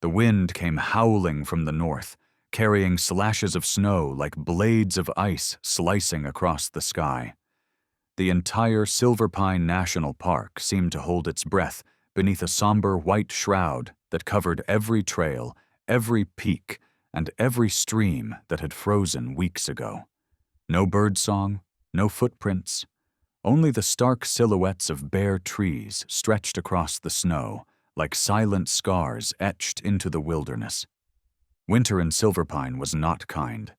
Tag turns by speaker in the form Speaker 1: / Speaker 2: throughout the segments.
Speaker 1: The wind came howling from the north, carrying slashes of snow like blades of ice slicing across the sky. The entire Silver Pine National Park seemed to hold its breath beneath a somber white shroud that covered every trail, every peak, and every stream that had frozen weeks ago. No birdsong, no footprints, only the stark silhouettes of bare trees stretched across the snow like silent scars etched into the wilderness. Winter in Silver Pine was not kind.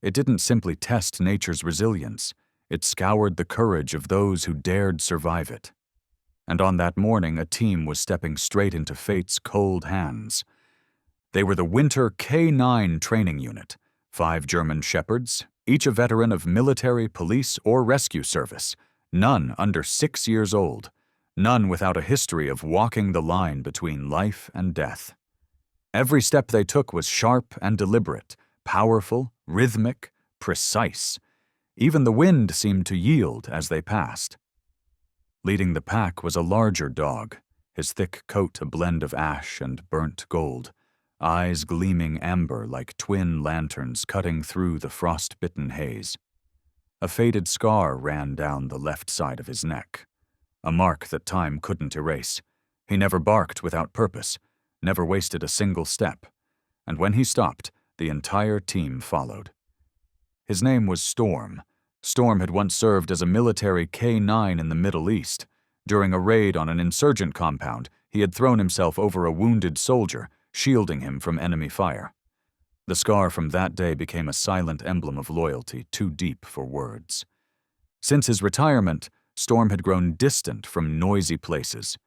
Speaker 1: It didn't simply test nature's resilience, it scoured the courage of those who dared survive it. And on that morning, a team was stepping straight into fate's cold hands. They were the Winter K-9 training unit, 5 German shepherds, each a veteran of military, police, or rescue service, none under 6 years old, none without a history of walking the line between life and death. Every step they took was sharp and deliberate, powerful, rhythmic, precise. Even the wind seemed to yield as they passed. Leading the pack was a larger dog, his thick coat a blend of ash and burnt gold, eyes gleaming amber like twin lanterns cutting through the frost-bitten haze. A faded scar ran down the left side of his neck, a mark that time couldn't erase. He never barked without purpose, never wasted a single step, and when he stopped, the entire team followed. His name was Storm. Storm had once served as a military K-9 in the Middle East. During a raid on an insurgent compound, he had thrown himself over a wounded soldier, shielding him from enemy fire. The scar from that day became a silent emblem of loyalty too deep for words. Since his retirement, Storm had grown distant from noisy places.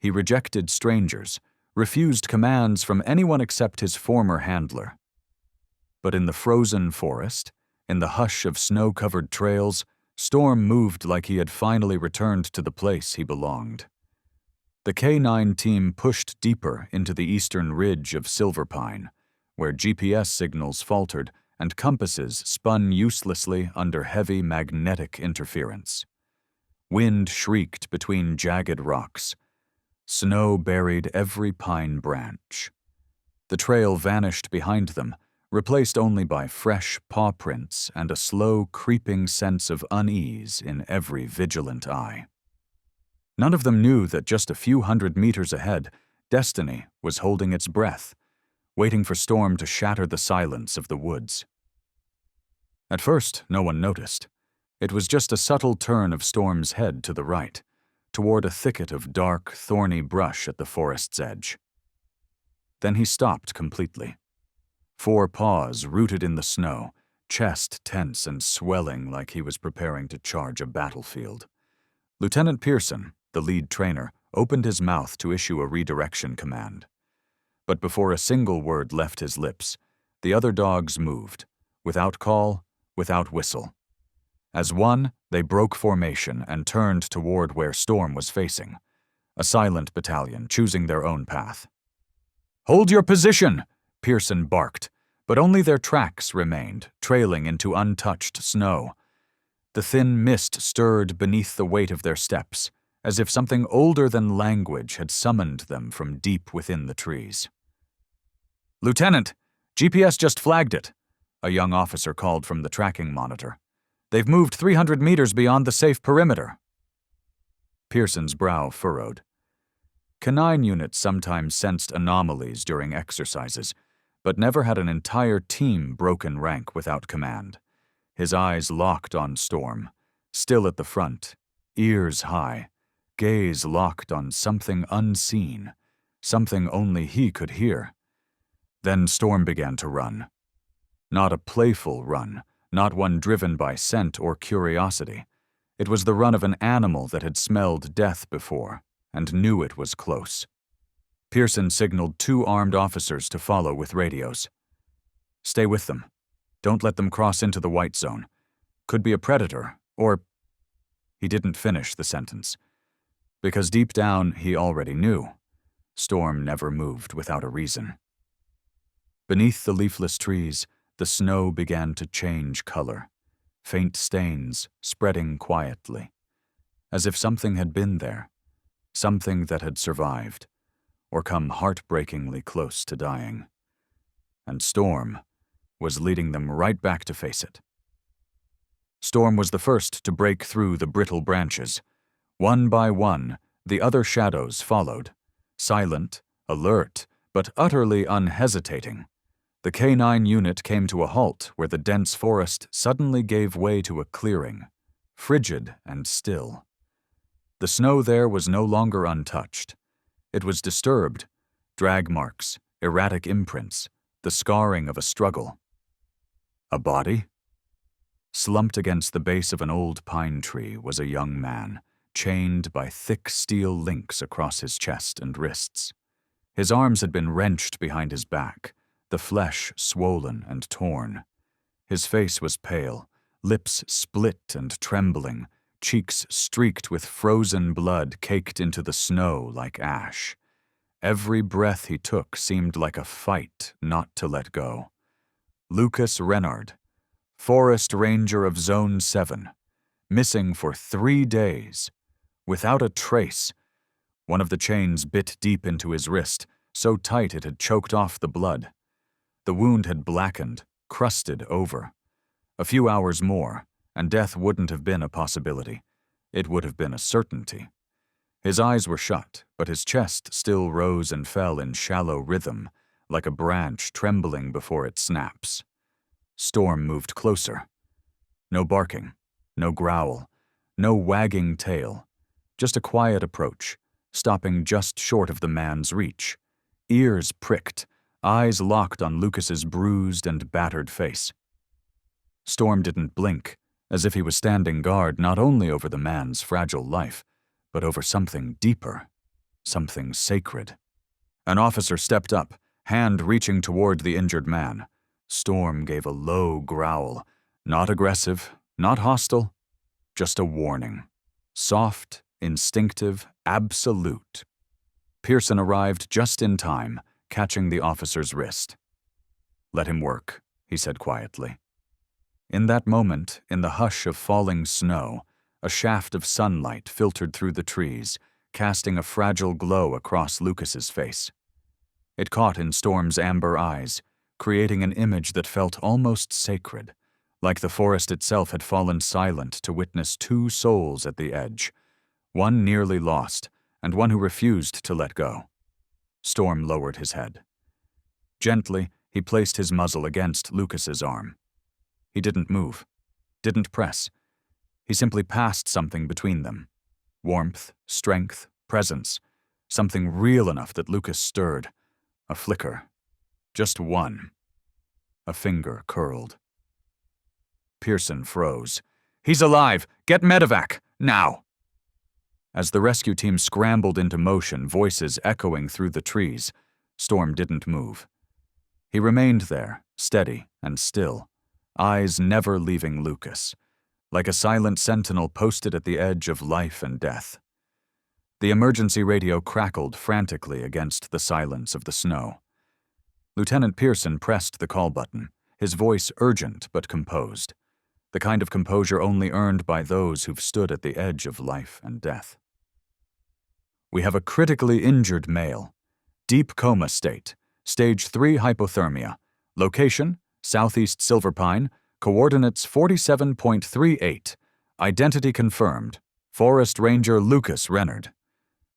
Speaker 1: He rejected strangers, refused commands from anyone except his former handler. But in the frozen forest, in the hush of snow-covered trails, Storm moved like he had finally returned to the place he belonged. The K-9 team pushed deeper into the eastern ridge of Silver Pine, where GPS signals faltered and compasses spun uselessly under heavy magnetic interference. Wind shrieked between jagged rocks. Snow buried every pine branch. The trail vanished behind them, replaced only by fresh paw prints and a slow, creeping sense of unease in every vigilant eye. None of them knew that just a few hundred meters ahead, destiny was holding its breath, waiting for Storm to shatter the silence of the woods. At first, no one noticed. It was just a subtle turn of Storm's head to the right, toward a thicket of dark, thorny brush at the forest's edge. Then he stopped completely. 4 paws rooted in the snow, chest tense and swelling like he was preparing to charge a battlefield. Lieutenant Pearson, the lead trainer, opened his mouth to issue a redirection command. But before a single word left his lips, the other dogs moved, without call, without whistle. As one, they broke formation and turned toward where Storm was facing, a silent battalion choosing their own path. "Hold your position!" Pearson barked, but only their tracks remained, trailing into untouched snow. The thin mist stirred beneath the weight of their steps, as if something older than language had summoned them from deep within the trees. "Lieutenant, GPS just flagged it," a young officer called from the tracking monitor. "They've moved 300 meters beyond the safe perimeter." Pearson's brow furrowed. Canine units sometimes sensed anomalies during exercises, but never had an entire team broken rank without command. His eyes locked on Storm, still at the front, ears high, gaze locked on something unseen, something only he could hear. Then Storm began to run. Not a playful run, not one driven by scent or curiosity. It was the run of an animal that had smelled death before and knew it was close. Pearson signaled 2 armed officers to follow with radios. "Stay with them. Don't let them cross into the white zone. Could be a predator, or—" He didn't finish the sentence, because deep down he already knew. Storm never moved without a reason. Beneath the leafless trees, the snow began to change color, faint stains spreading quietly, as if something had been there, something that had survived, or come heartbreakingly close to dying. And Storm was leading them right back to face it. Storm was the first to break through the brittle branches. One by one, the other shadows followed, silent, alert, but utterly unhesitating. The K9 unit came to a halt where the dense forest suddenly gave way to a clearing, frigid and still. The snow there was no longer untouched. It was disturbed, drag marks, erratic imprints, the scarring of a struggle. A body? Slumped against the base of an old pine tree was a young man, chained by thick steel links across his chest and wrists. His arms had been wrenched behind his back, the flesh swollen and torn. His face was pale, lips split and trembling, cheeks streaked with frozen blood caked into the snow like ash. Every breath he took seemed like a fight not to let go. Lucas Renard, Forest Ranger of Zone 7, missing for 3 days, without a trace. One of the chains bit deep into his wrist, so tight it had choked off the blood. The wound had blackened, crusted over. A few hours more, and death wouldn't have been a possibility. It would have been a certainty. His eyes were shut, but his chest still rose and fell in shallow rhythm, like a branch trembling before it snaps. Storm moved closer. No barking, no growl, no wagging tail, just a quiet approach, stopping just short of the man's reach. Ears pricked, eyes locked on Lucas's bruised and battered face. Storm didn't blink, as if he was standing guard not only over the man's fragile life, but over something deeper, something sacred. An officer stepped up, hand reaching toward the injured man. Storm gave a low growl, not aggressive, not hostile, just a warning. Soft, instinctive, absolute. Pearson arrived just in time, catching the officer's wrist. "Let him work," he said quietly. In that moment, in the hush of falling snow, a shaft of sunlight filtered through the trees, casting a fragile glow across Lucas's face. It caught in Storm's amber eyes, creating an image that felt almost sacred, like the forest itself had fallen silent to witness 2 souls at the edge, one nearly lost, and one who refused to let go. Storm lowered his head. Gently, he placed his muzzle against Lucas's arm. He didn't move, didn't press. He simply passed something between them. Warmth, strength, presence, something real enough that Lucas stirred. A flicker. Just one. A finger curled. Pearson froze. "He's alive! Get medevac! Now!" As the rescue team scrambled into motion, voices echoing through the trees, Storm didn't move. He remained there, steady and still, eyes never leaving Lucas, like a silent sentinel posted at the edge of life and death. The emergency radio crackled frantically against the silence of the snow. Lieutenant Pearson pressed the call button, his voice urgent but composed, the kind of composure only earned by those who've stood at the edge of life and death. "We have a critically injured male. Deep coma state. Stage 3 hypothermia. Location, Southeast Silver Pine. Coordinates 47.38. Identity confirmed. Forest Ranger Lucas Renard."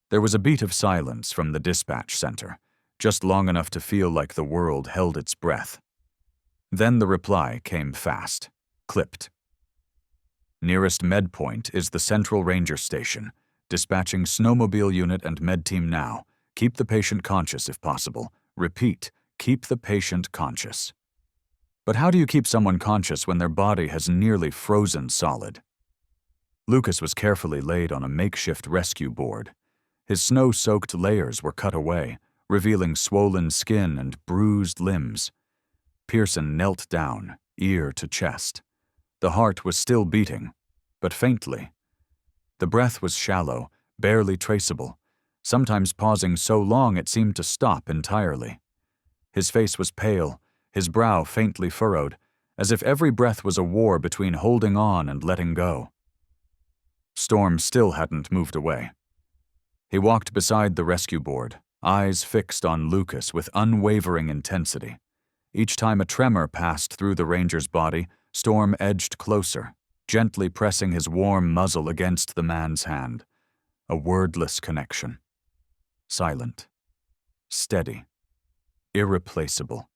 Speaker 1: There was a beat of silence from the dispatch center, just long enough to feel like the world held its breath. Then the reply came fast, clipped. "Nearest med point is the Central Ranger Station. Dispatching snowmobile unit and med team now. Keep the patient conscious if possible. Repeat, keep the patient conscious." But how do you keep someone conscious when their body has nearly frozen solid? Lucas was carefully laid on a makeshift rescue board. His snow-soaked layers were cut away, revealing swollen skin and bruised limbs. Pearson knelt down, ear to chest. The heart was still beating, but faintly. The breath was shallow, barely traceable, sometimes pausing so long it seemed to stop entirely. His face was pale, his brow faintly furrowed, as if every breath was a war between holding on and letting go. Storm still hadn't moved away. He walked beside the rescue board, eyes fixed on Lucas with unwavering intensity. Each time a tremor passed through the ranger's body, Storm edged closer, gently pressing his warm muzzle against the man's hand. A wordless connection. Silent. Steady. Irreplaceable.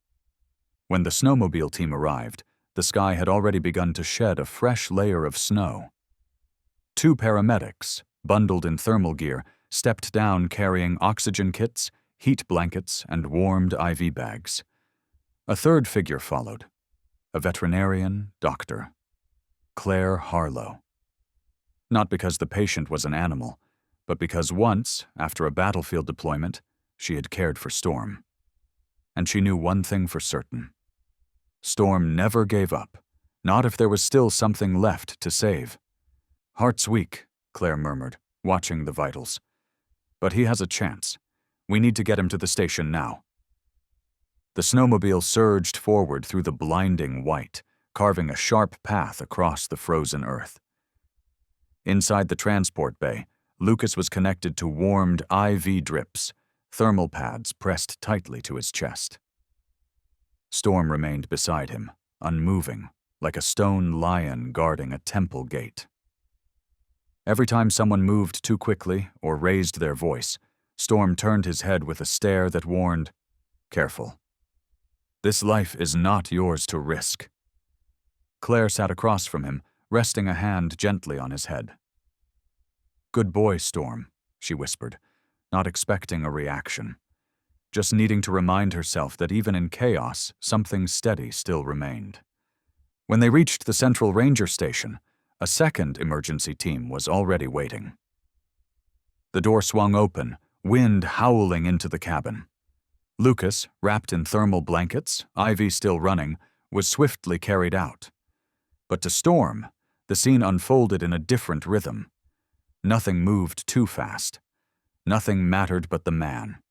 Speaker 1: When the snowmobile team arrived, the sky had already begun to shed a fresh layer of snow. 2 paramedics, bundled in thermal gear, stepped down carrying oxygen kits, heat blankets, and warmed IV bags. A third figure followed. A veterinarian doctor. Claire Harlow. Not because the patient was an animal, but because once, after a battlefield deployment, she had cared for Storm. And she knew one thing for certain. Storm never gave up, not if there was still something left to save. "Heart's weak," Claire murmured, watching the vitals. "But he has a chance. We need to get him to the station now." The snowmobile surged forward through the blinding white, carving a sharp path across the frozen earth. Inside the transport bay, Lucas was connected to warmed IV drips, thermal pads pressed tightly to his chest. Storm remained beside him, unmoving, like a stone lion guarding a temple gate. Every time someone moved too quickly or raised their voice, Storm turned his head with a stare that warned, "Careful. This life is not yours to risk." Claire sat across from him, resting a hand gently on his head. "Good boy, Storm," she whispered, not expecting a reaction, just needing to remind herself that even in chaos, something steady still remained. When they reached the Central Ranger Station, a second emergency team was already waiting. The door swung open, wind howling into the cabin. Lucas, wrapped in thermal blankets, IV still running, was swiftly carried out. But to Storm, the scene unfolded in a different rhythm. Nothing moved too fast. Nothing mattered but the man.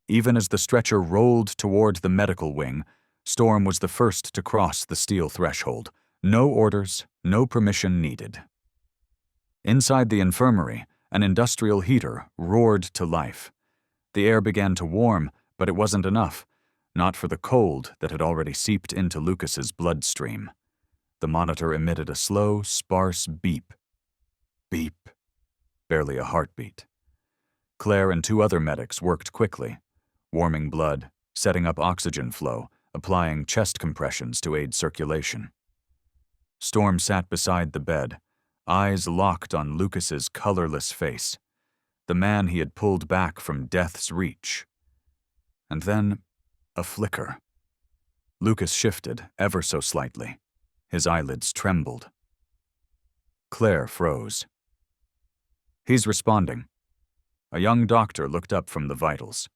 Speaker 1: Even as the stretcher rolled toward the medical wing, Storm was the first to cross the steel threshold. No orders, no permission needed. Inside the infirmary, an industrial heater roared to life. The air began to warm, but it wasn't enough, not for the cold that had already seeped into Lucas's bloodstream. The monitor emitted a slow, sparse beep. Beep. Barely a heartbeat. Claire and 2 other medics worked quickly, warming blood, setting up oxygen flow, applying chest compressions to aid circulation. Storm sat beside the bed, eyes locked on Lucas's colorless face, the man he had pulled back from death's reach. And then, a flicker. Lucas shifted ever so slightly. His eyelids trembled. Claire froze. "He's responding." A young doctor looked up from the vitals.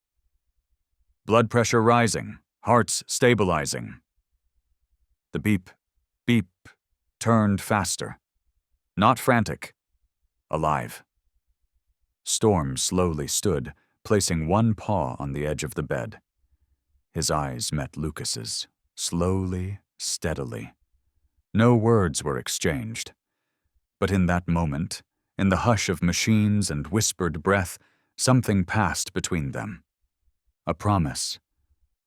Speaker 1: "Blood pressure rising, heart's stabilizing." The beep, beep, turned faster. Not frantic. Alive. Storm slowly stood, placing one paw on the edge of the bed. His eyes met Lucas's, slowly, steadily. No words were exchanged. But in that moment, in the hush of machines and whispered breath, something passed between them. A promise.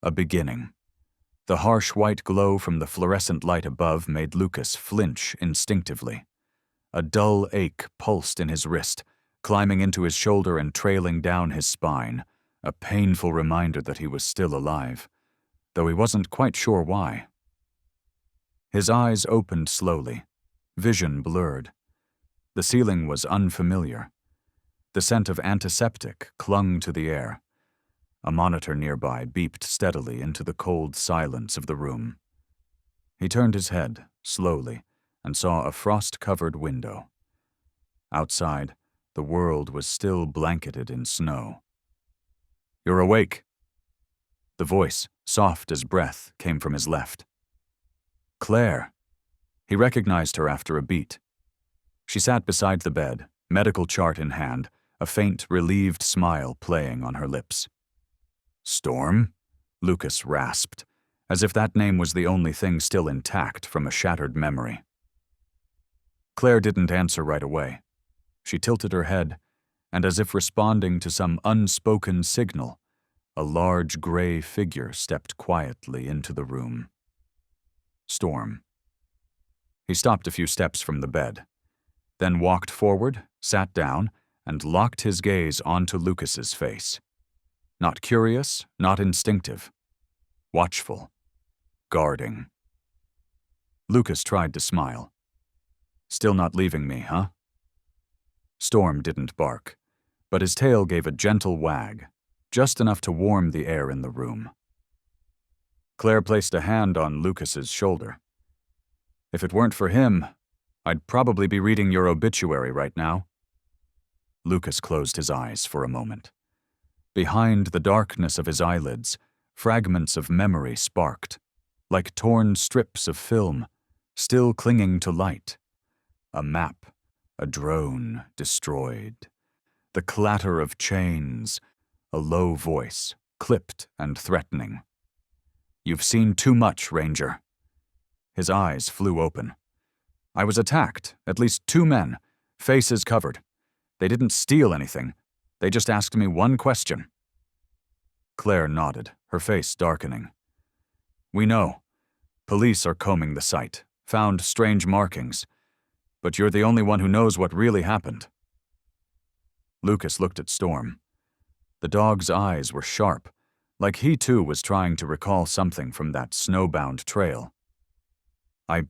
Speaker 1: A beginning. The harsh white glow from the fluorescent light above made Lucas flinch instinctively. A dull ache pulsed in his wrist, climbing into his shoulder and trailing down his spine, a painful reminder that he was still alive, though he wasn't quite sure why. His eyes opened slowly, vision blurred. The ceiling was unfamiliar. The scent of antiseptic clung to the air. A monitor nearby beeped steadily into the cold silence of the room. He turned his head, slowly, and saw a frost-covered window. Outside, the world was still blanketed in snow. "You're awake." The voice, soft as breath, came from his left. "Claire." He recognized her after a beat. She sat beside the bed, medical chart in hand, a faint, relieved smile playing on her lips. "Storm?" Lucas rasped, as if that name was the only thing still intact from a shattered memory. Claire didn't answer right away. She tilted her head, and as if responding to some unspoken signal, a large gray figure stepped quietly into the room. Storm. He stopped a few steps from the bed, then walked forward, sat down, and locked his gaze onto Lucas's face. Not curious, not instinctive. Watchful. Guarding. Lucas tried to smile. Still not leaving me, huh? Storm didn't bark, but his tail gave a gentle wag, just enough to warm the air in the room. Claire placed a hand on Lucas's shoulder. If it weren't for him, I'd probably be reading your obituary right now. Lucas closed his eyes for a moment. Behind the darkness of his eyelids, fragments of memory sparked, like torn strips of film, still clinging to light. A map, a drone destroyed, the clatter of chains, a low voice, clipped and threatening. You've seen too much, Ranger. His eyes flew open. I was attacked, at least 2 men, faces covered. They didn't steal anything. They just asked me one question. Claire nodded, her face darkening. We know. Police are combing the site, found strange markings. But you're the only one who knows what really happened. Lucas looked at Storm. The dog's eyes were sharp, like he too was trying to recall something from that snowbound trail. I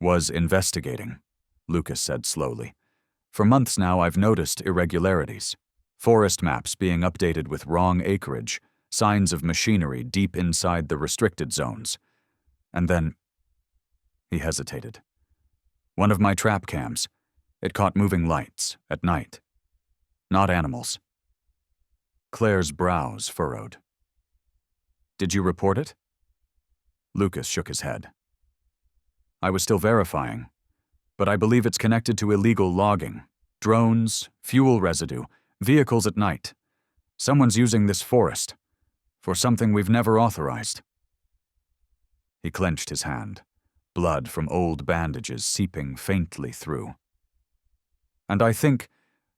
Speaker 1: was investigating, Lucas said slowly. For months now I've noticed irregularities. Forest maps being updated with wrong acreage, signs of machinery deep inside the restricted zones. And then... He hesitated. One of my trap cams. It caught moving lights, at night. Not animals. Claire's brows furrowed. Did you report it? Lucas shook his head. I was still verifying, but I believe it's connected to illegal logging, drones, fuel residue, vehicles at night. Someone's using this forest for something we've never authorized. He clenched his hand, blood from old bandages seeping faintly through. And I think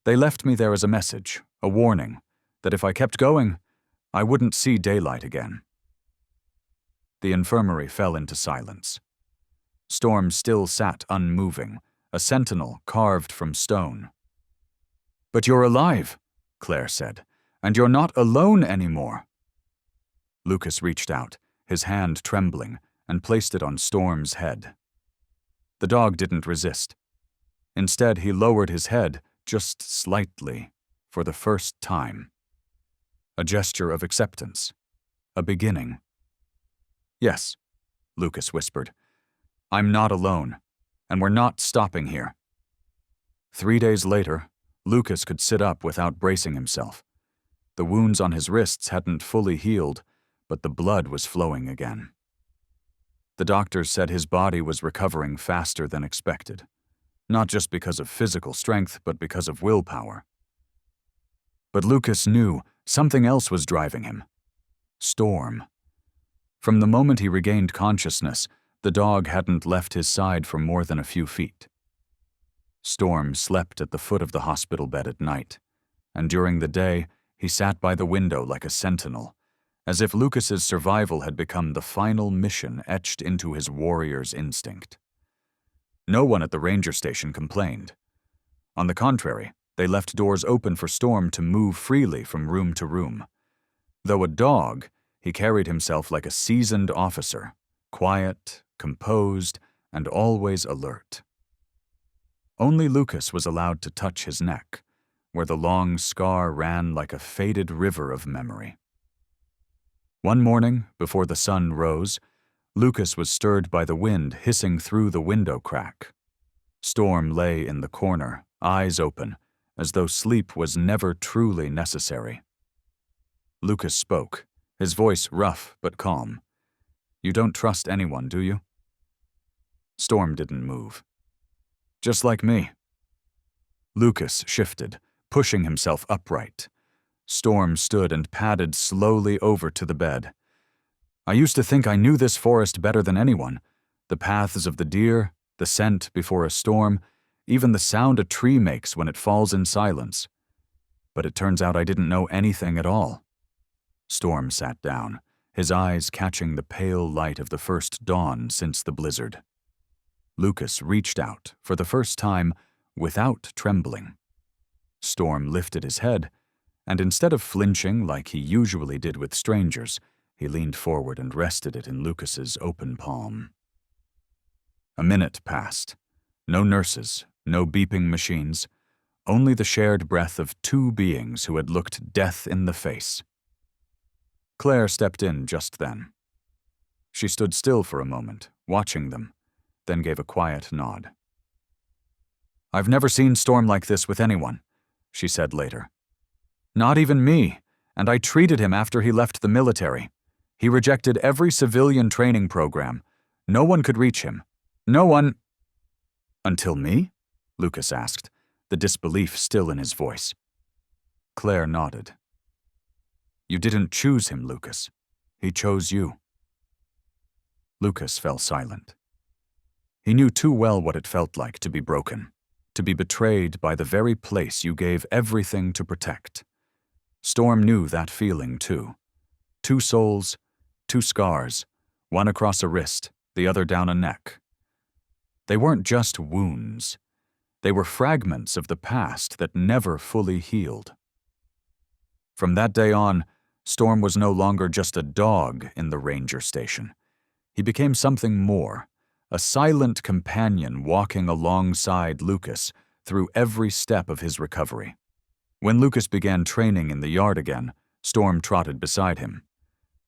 Speaker 1: they left me there as a message, a warning, that if I kept going, I wouldn't see daylight again. The infirmary fell into silence. Storm still sat unmoving, a sentinel carved from stone. But you're alive, Claire said, and you're not alone anymore. Lucas reached out, his hand trembling, and placed it on Storm's head. The dog didn't resist. Instead, he lowered his head just slightly, for the first time. A gesture of acceptance. A beginning. Yes, Lucas whispered. I'm not alone, and we're not stopping here. 3 days later, Lucas could sit up without bracing himself. The wounds on his wrists hadn't fully healed, but the blood was flowing again. The doctors said his body was recovering faster than expected, not just because of physical strength, but because of willpower. But Lucas knew something else was driving him. Storm. From the moment he regained consciousness, the dog hadn't left his side for more than a few feet. Storm slept at the foot of the hospital bed at night, and during the day, he sat by the window like a sentinel, as if Lucas's survival had become the final mission etched into his warrior's instinct. No one at the ranger station complained. On the contrary, they left doors open for Storm to move freely from room to room. Though a dog, he carried himself like a seasoned officer, quiet, composed, and always alert. Only Lucas was allowed to touch his neck, where the long scar ran like a faded river of memory. One morning, before the sun rose, Lucas was stirred by the wind hissing through the window crack. Storm lay in the corner, eyes open, as though sleep was never truly necessary. Lucas spoke, his voice rough but calm. You don't trust anyone, do you? Storm didn't move. Just like me. Lucas shifted, pushing himself upright. Storm stood and padded slowly over to the bed. I used to think I knew this forest better than anyone. The paths of the deer, the scent before a storm, even the sound a tree makes when it falls in silence. but it turns out I didn't know anything at all." Storm sat down, his eyes catching the pale light of the first dawn since the blizzard. Lucas reached out, for the first time, without trembling. Storm lifted his head, and instead of flinching like he usually did with strangers, he leaned forward and rested it in Lucas's open palm. A minute passed. No nurses, no beeping machines, only the shared breath of two beings who had looked death in the face. Claire stepped in just then. She stood still for a moment, watching them, then gave a quiet nod. "I've never seen Storm like this with anyone," she said later. "Not even me, and I treated him after he left the military. He rejected every civilian training program. No one could reach him. No one—" "Until me?" Lucas asked, the disbelief still in his voice. Claire nodded. "You didn't choose him, Lucas. He chose you." Lucas fell silent. He knew too well what it felt like to be broken, to be betrayed by the very place you gave everything to protect. Storm knew that feeling too. Two souls, two scars, one across a wrist, the other down a neck. They weren't just wounds. They were fragments of the past that never fully healed. From that day on, Storm was no longer just a dog in the ranger station. He became something more, a silent companion walking alongside Lucas through every step of his recovery. When Lucas began training in the yard again, Storm trotted beside him.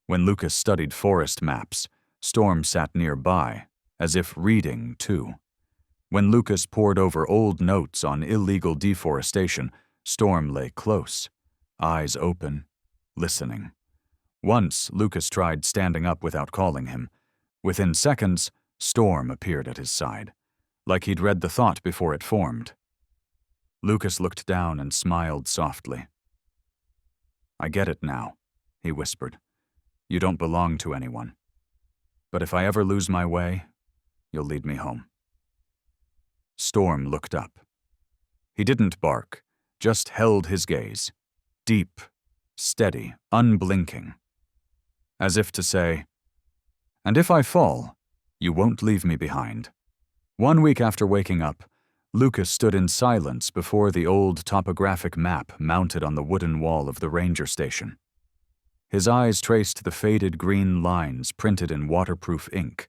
Speaker 1: When Lucas studied forest maps, Storm sat nearby, as if reading too. When Lucas pored over old notes on illegal deforestation, Storm lay close, eyes open, listening. Once, Lucas tried standing up without calling him. Within seconds, Storm appeared at his side, like he'd read the thought before it formed. Lucas looked down and smiled softly. "I get it now," he whispered. "You don't belong to anyone. But if I ever lose my way, you'll lead me home." Storm looked up. He didn't bark, just held his gaze, deep, steady, unblinking, as if to say, "And if I fall, you won't leave me behind." 1 week after waking up, Lucas stood in silence before the old topographic map mounted on the wooden wall of the ranger station. His eyes traced the faded green lines printed in waterproof ink,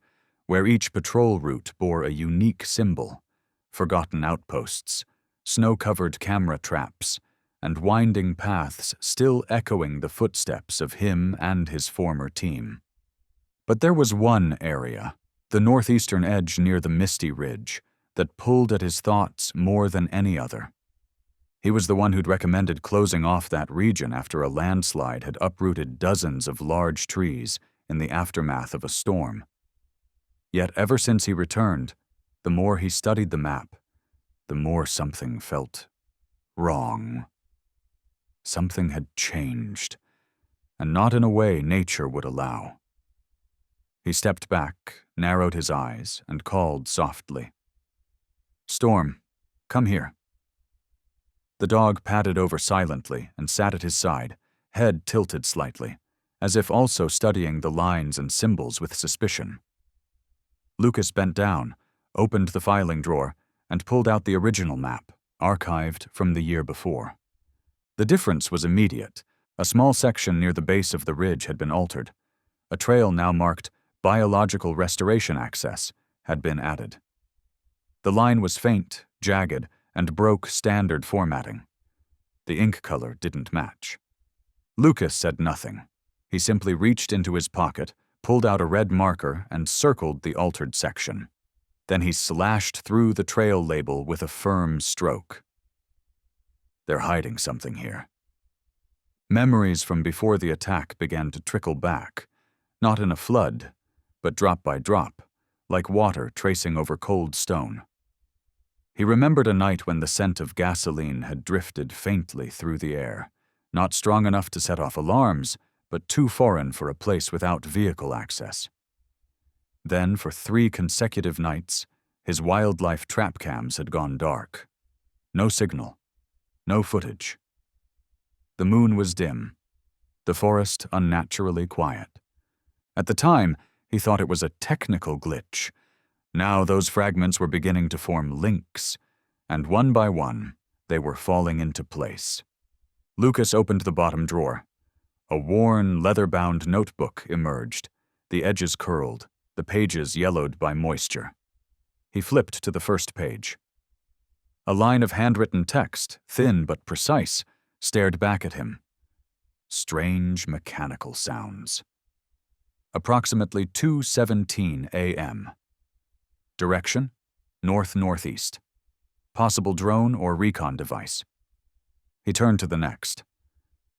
Speaker 1: where each patrol route bore a unique symbol: forgotten outposts, snow-covered camera traps, and winding paths still echoing the footsteps of him and his former team. But there was one area, the northeastern edge near the Misty Ridge, that pulled at his thoughts more than any other. He was the one who'd recommended closing off that region after a landslide had uprooted dozens of large trees in the aftermath of a storm. Yet ever since he returned, the more he studied the map, the more something felt wrong. Something had changed, and not in a way nature would allow. He stepped back, narrowed his eyes, and called softly, "Storm, come here." The dog padded over silently and sat at his side, head tilted slightly, as if also studying the lines and symbols with suspicion. Lucas bent down, opened the filing drawer, and pulled out the original map, archived from the year before. The difference was immediate. A small section near the base of the ridge had been altered. A trail now marked Biological Restoration Access had been added. The line was faint, jagged, and broke standard formatting. The ink color didn't match. Lucas said nothing. He simply reached into his pocket, pulled out a red marker, and circled the altered section. Then he slashed through the trail label with a firm stroke. They're hiding something here. Memories from before the attack began to trickle back, not in a flood, but drop by drop, like water tracing over cold stone. He remembered a night when the scent of gasoline had drifted faintly through the air, not strong enough to set off alarms, but too foreign for a place without vehicle access. Then, for 3 consecutive nights, his wildlife trap cams had gone dark. No signal, no footage. The moon was dim, the forest unnaturally quiet. At the time, he thought it was a technical glitch. Now those fragments were beginning to form links, and one by one, they were falling into place. Lucas opened the bottom drawer. A worn, leather-bound notebook emerged, the edges curled, the pages yellowed by moisture. He flipped to the first page. A line of handwritten text, thin but precise, stared back at him. Strange mechanical sounds. Approximately 2:17 a.m. Direction: north-northeast. Possible drone or recon device. He turned to the next.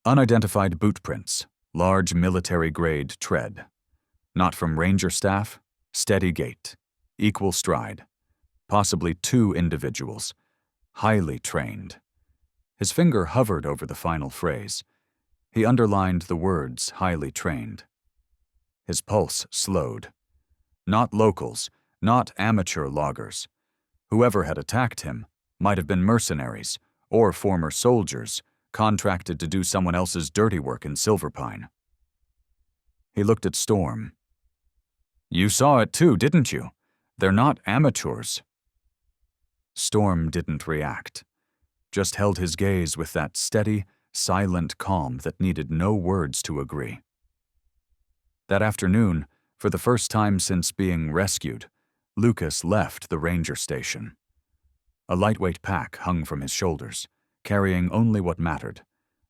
Speaker 1: Unidentified boot prints, large military-grade tread. Not from ranger staff, steady gait, equal stride. Possibly 2 individuals, highly trained. His finger hovered over the final phrase. He underlined the words highly trained. His pulse slowed. Not locals, not amateur loggers. Whoever had attacked him might have been mercenaries or former soldiers contracted to do someone else's dirty work in Silverpine. He looked at Storm. "You saw it too, didn't you? They're not amateurs." Storm didn't react, just held his gaze with that steady, silent calm that needed no words to agree. That afternoon, for the first time since being rescued, Lucas left the ranger station. A lightweight pack hung from his shoulders, carrying only what mattered,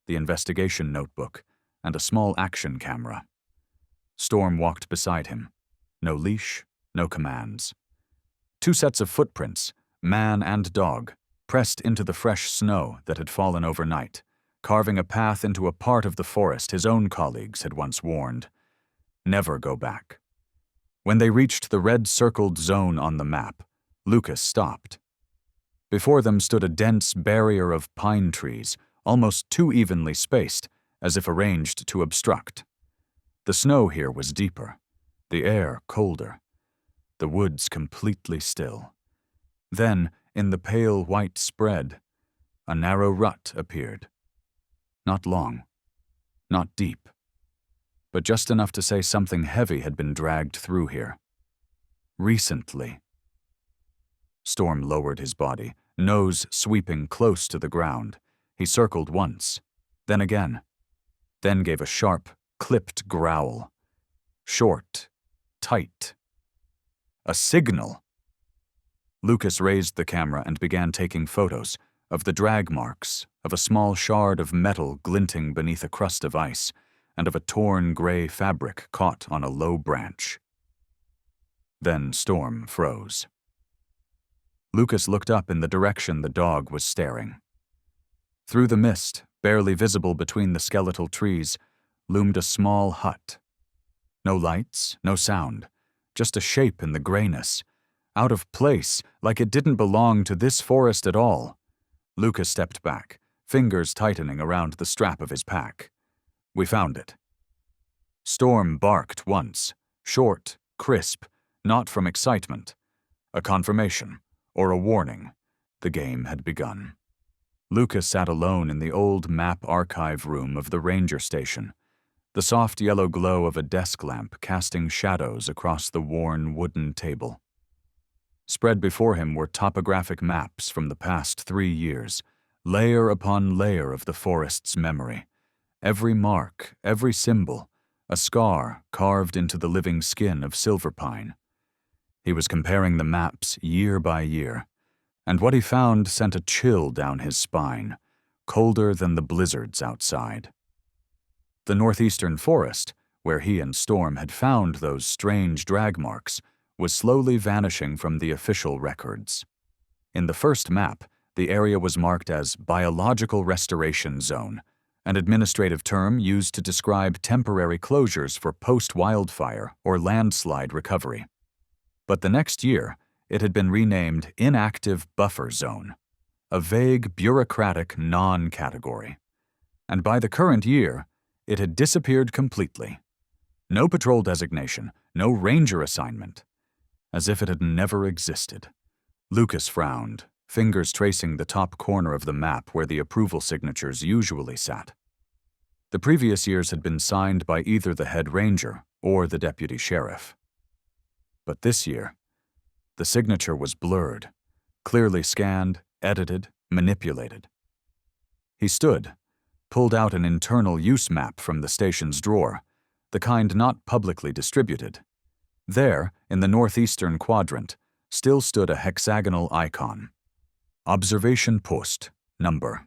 Speaker 1: the investigation notebook and a small action camera. Storm walked beside him. No leash, no commands. 2 sets of footprints, man and dog, pressed into the fresh snow that had fallen overnight, carving a path into a part of the forest his own colleagues had once warned. Never go back. When they reached the red-circled zone on the map, Lucas stopped. Before them stood a dense barrier of pine trees, almost too evenly spaced, as if arranged to obstruct. The snow here was deeper, the air colder, the woods completely still. Then, in the pale white spread, a narrow rut appeared. Not long, not deep, but just enough to say something heavy had been dragged through here. Recently. Storm lowered his body, nose sweeping close to the ground. He circled once, then again, then gave a sharp, clipped growl. Short, tight. A signal! Lucas raised the camera and began taking photos of the drag marks, of a small shard of metal glinting beneath a crust of ice, and of a torn gray fabric caught on a low branch. Then Storm froze. Lucas looked up in the direction the dog was staring. Through the mist, barely visible between the skeletal trees, loomed a small hut. No lights, no sound, just a shape in the grayness. Out of place, like it didn't belong to this forest at all. Lucas stepped back, fingers tightening around the strap of his pack. "We found it." Storm barked once, short, crisp, not from excitement. A confirmation, or a warning. The game had begun. Lucas sat alone in the old map archive room of the ranger station, the soft yellow glow of a desk lamp casting shadows across the worn wooden table. Spread before him were topographic maps from the past 3 years, layer upon layer of the forest's memory. Every mark, every symbol, a scar carved into the living skin of Silverpine. He was comparing the maps year by year, and what he found sent a chill down his spine, colder than the blizzards outside. The northeastern forest, where he and Storm had found those strange drag marks, was slowly vanishing from the official records. In the first map, the area was marked as Biological Restoration Zone, an administrative term used to describe temporary closures for post-wildfire or landslide recovery. But the next year, it had been renamed Inactive Buffer Zone, a vague, bureaucratic non-category. And by the current year, it had disappeared completely. No patrol designation, no ranger assignment, as if it had never existed. Lucas frowned, fingers tracing the top corner of the map where the approval signatures usually sat. The previous years had been signed by either the head ranger or the deputy sheriff. But this year, the signature was blurred, clearly scanned, edited, manipulated. He stood, pulled out an internal use map from the station's drawer, the kind not publicly distributed. There, in the northeastern quadrant, still stood a hexagonal icon. Observation Post, number.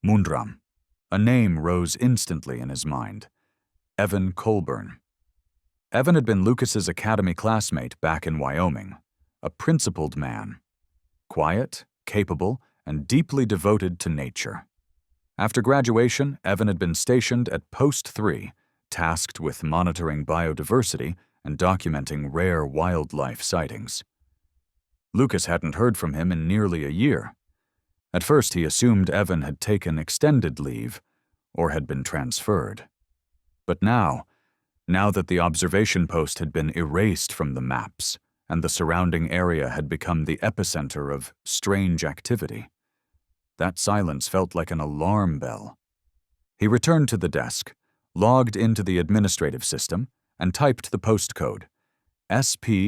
Speaker 1: Mundram. A name rose instantly in his mind. Evan Colburn. Evan had been Lucas's academy classmate back in Wyoming, a principled man. Quiet, capable, and deeply devoted to nature. After graduation, Evan had been stationed at Post 3, tasked with monitoring biodiversity and documenting rare wildlife sightings. Lucas hadn't heard from him in nearly a year. At first, he assumed Evan had taken extended leave or had been transferred. But now that the observation post had been erased from the maps and the surrounding area had become the epicenter of strange activity, that silence felt like an alarm bell. He returned to the desk, logged into the administrative system, and typed the postcode, SP-OBS3.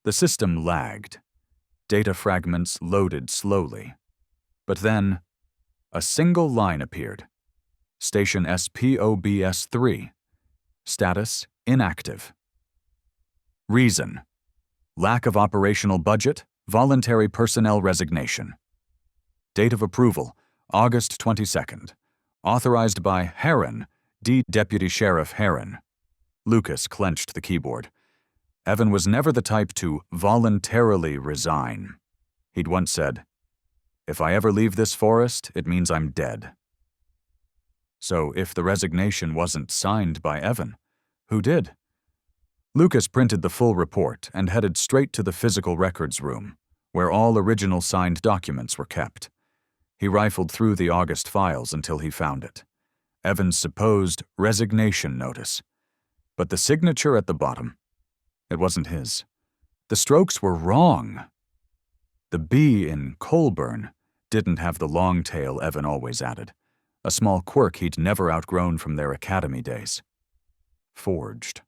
Speaker 1: The system lagged. Data fragments loaded slowly. But then, a single line appeared. Station SPOBS3. Status inactive. Reason: lack of operational budget, voluntary personnel resignation. Date of approval: August 22nd. Authorized by Heron, Deputy Sheriff Heron. Lucas clenched the keyboard. Evan was never the type to voluntarily resign. He'd once said, "If I ever leave this forest, it means I'm dead." So if the resignation wasn't signed by Evan, who did? Lucas printed the full report and headed straight to the physical records room, where all original signed documents were kept. He rifled through the August files until he found it. Evan's supposed resignation notice. But the signature at the bottom, it wasn't his. The strokes were wrong. The B in Colburn didn't have the long tail Evan always added, a small quirk he'd never outgrown from their academy days. Forged.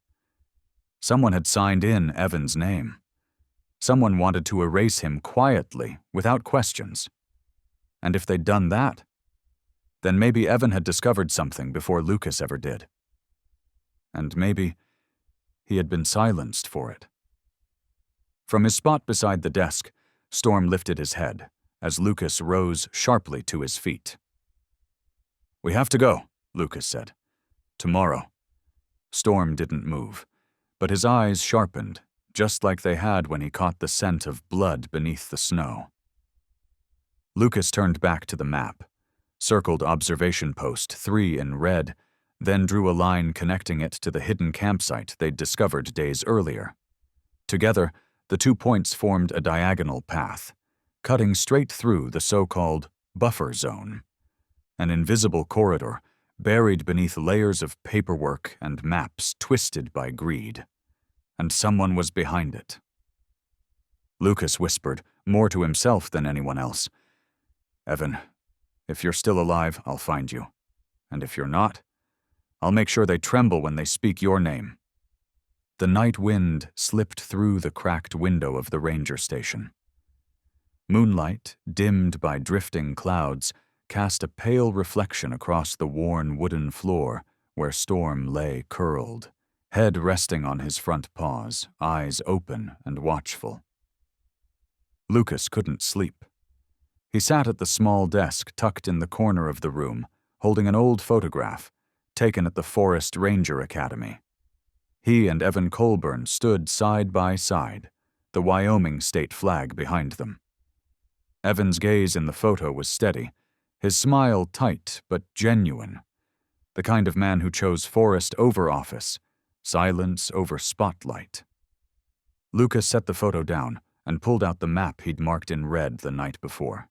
Speaker 1: Someone had signed in Evan's name. Someone wanted to erase him quietly, without questions. And if they'd done that, then maybe Evan had discovered something before Lucas ever did. And maybe he had been silenced for it. From his spot beside the desk, Storm lifted his head as Lucas rose sharply to his feet. "We have to go," Lucas said. "Tomorrow." Storm didn't move, but his eyes sharpened, just like they had when he caught the scent of blood beneath the snow. Lucas turned back to the map, circled observation post 3 in red, then drew a line connecting it to the hidden campsite they'd discovered days earlier. Together, the 2 points formed a diagonal path, cutting straight through the so-called buffer zone, an invisible corridor buried beneath layers of paperwork and maps twisted by greed. And someone was behind it. Lucas whispered, more to himself than anyone else, "Evan, if you're still alive, I'll find you. And if you're not, I'll make sure they tremble when they speak your name." The night wind slipped through the cracked window of the ranger station. Moonlight, dimmed by drifting clouds, cast a pale reflection across the worn wooden floor where Storm lay curled, head resting on his front paws, eyes open and watchful. Lucas couldn't sleep. He sat at the small desk tucked in the corner of the room, holding an old photograph, taken at the Forest Ranger Academy. He and Evan Colburn stood side by side, the Wyoming state flag behind them. Evan's gaze in the photo was steady, his smile tight but genuine, the kind of man who chose forest over office, silence over spotlight. Lucas set the photo down and pulled out the map he'd marked in red the night before.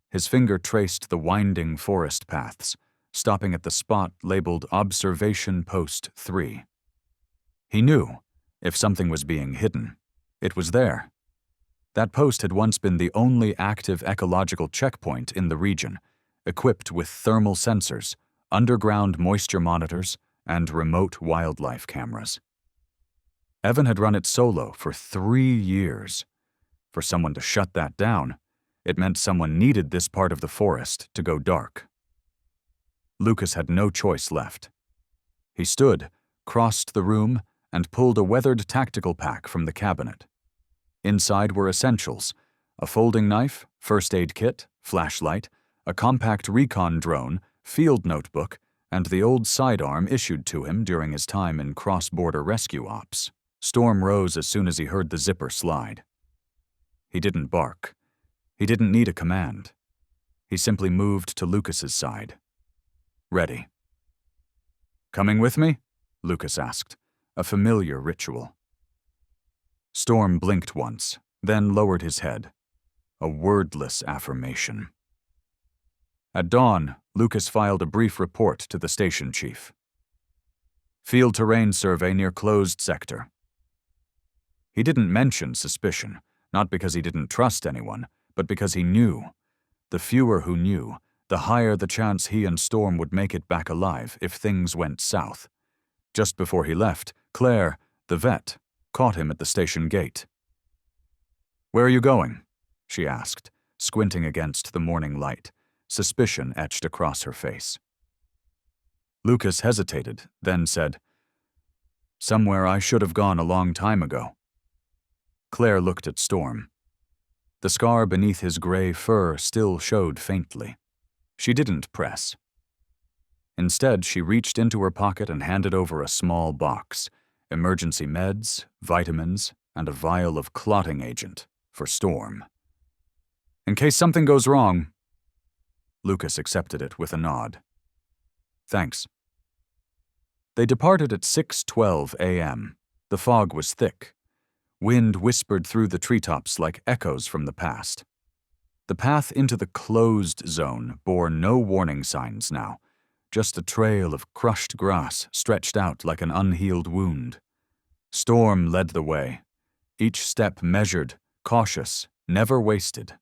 Speaker 1: His finger traced the winding forest paths, stopping at the spot labeled Observation Post 3. He knew, if something was being hidden, it was there. That post had once been the only active ecological checkpoint in the region, equipped with thermal sensors, underground moisture monitors, and remote wildlife cameras. Evan had run it solo for 3 years. For someone to shut that down, it meant someone needed this part of the forest to go dark. Lucas had no choice left. He stood, crossed the room, and pulled a weathered tactical pack from the cabinet. Inside were essentials: a folding knife, first aid kit, flashlight, a compact recon drone, field notebook, and the old sidearm issued to him during his time in cross-border rescue ops. Storm rose as soon as he heard the zipper slide. He didn't bark. He didn't need a command. He simply moved to Lucas's side. Ready. "Coming with me?" Lucas asked, a familiar ritual. Storm blinked once, then lowered his head. A wordless affirmation. At dawn, Lucas filed a brief report to the station chief. "Field terrain survey near closed sector." He didn't mention suspicion, not because he didn't trust anyone, but because he knew. The fewer who knew, the higher the chance he and Storm would make it back alive if things went south. Just before he left, Claire, the vet, caught him at the station gate. "Where are you going?" she asked, squinting against the morning light, suspicion etched across her face. Lucas hesitated, then said, "Somewhere I should have gone a long time ago." Claire looked at Storm. The scar beneath his gray fur still showed faintly. She didn't press. Instead, she reached into her pocket and handed over a small box, emergency meds, vitamins, and a vial of clotting agent for Storm. "In case something goes wrong." Lucas accepted it with a nod. "Thanks." They departed at 6:12 a.m. The fog was thick. Wind whispered through the treetops like echoes from the past. The path into the closed zone bore no warning signs now, just a trail of crushed grass stretched out like an unhealed wound. Storm led the way, each step measured, cautious, never wasted.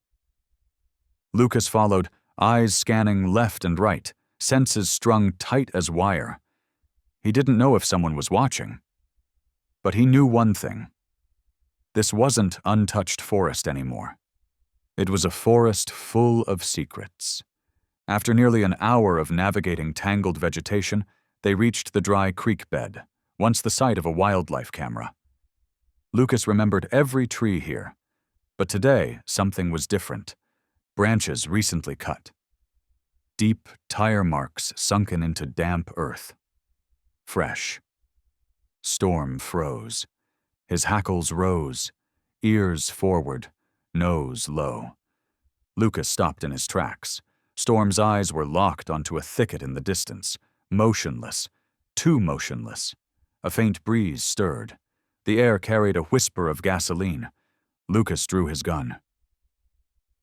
Speaker 1: Lucas followed, eyes scanning left and right, senses strung tight as wire. He didn't know if someone was watching. But he knew one thing. This wasn't untouched forest anymore. It was a forest full of secrets. After nearly an hour of navigating tangled vegetation, they reached the dry creek bed, once the site of a wildlife camera. Lucas remembered every tree here, but today something was different. Branches recently cut. Deep tire marks sunken into damp earth. Fresh. Storm froze. His hackles rose, ears forward, nose low. Lucas stopped in his tracks. Storm's eyes were locked onto a thicket in the distance, motionless, too motionless. A faint breeze stirred. The air carried a whisper of gasoline. Lucas drew his gun.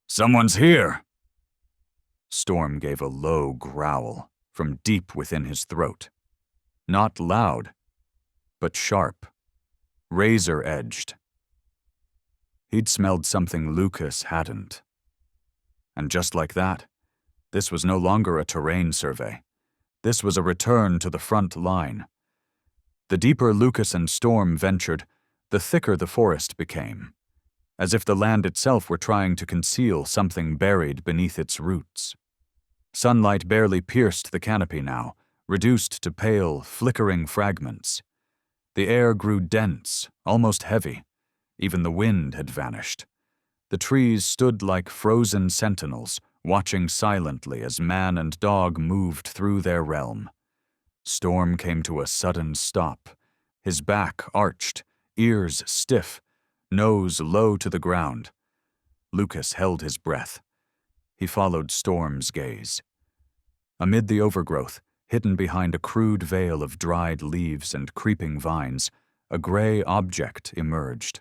Speaker 1: "Someone's here!" Storm gave a low growl from deep within his throat. Not loud, but sharp. Razor-edged. He'd smelled something Lucas hadn't. And just like that, this was no longer a terrain survey. This was a return to the front line. The deeper Lucas and Storm ventured, the thicker the forest became, as if the land itself were trying to conceal something buried beneath its roots. Sunlight barely pierced the canopy now, reduced to pale, flickering fragments. The air grew dense, almost heavy. Even the wind had vanished. The trees stood like frozen sentinels, watching silently as man and dog moved through their realm. Storm came to a sudden stop, his back arched, ears stiff, nose low to the ground. Lucas held his breath. He followed Storm's gaze. Amid the overgrowth, hidden behind a crude veil of dried leaves and creeping vines, a gray object emerged.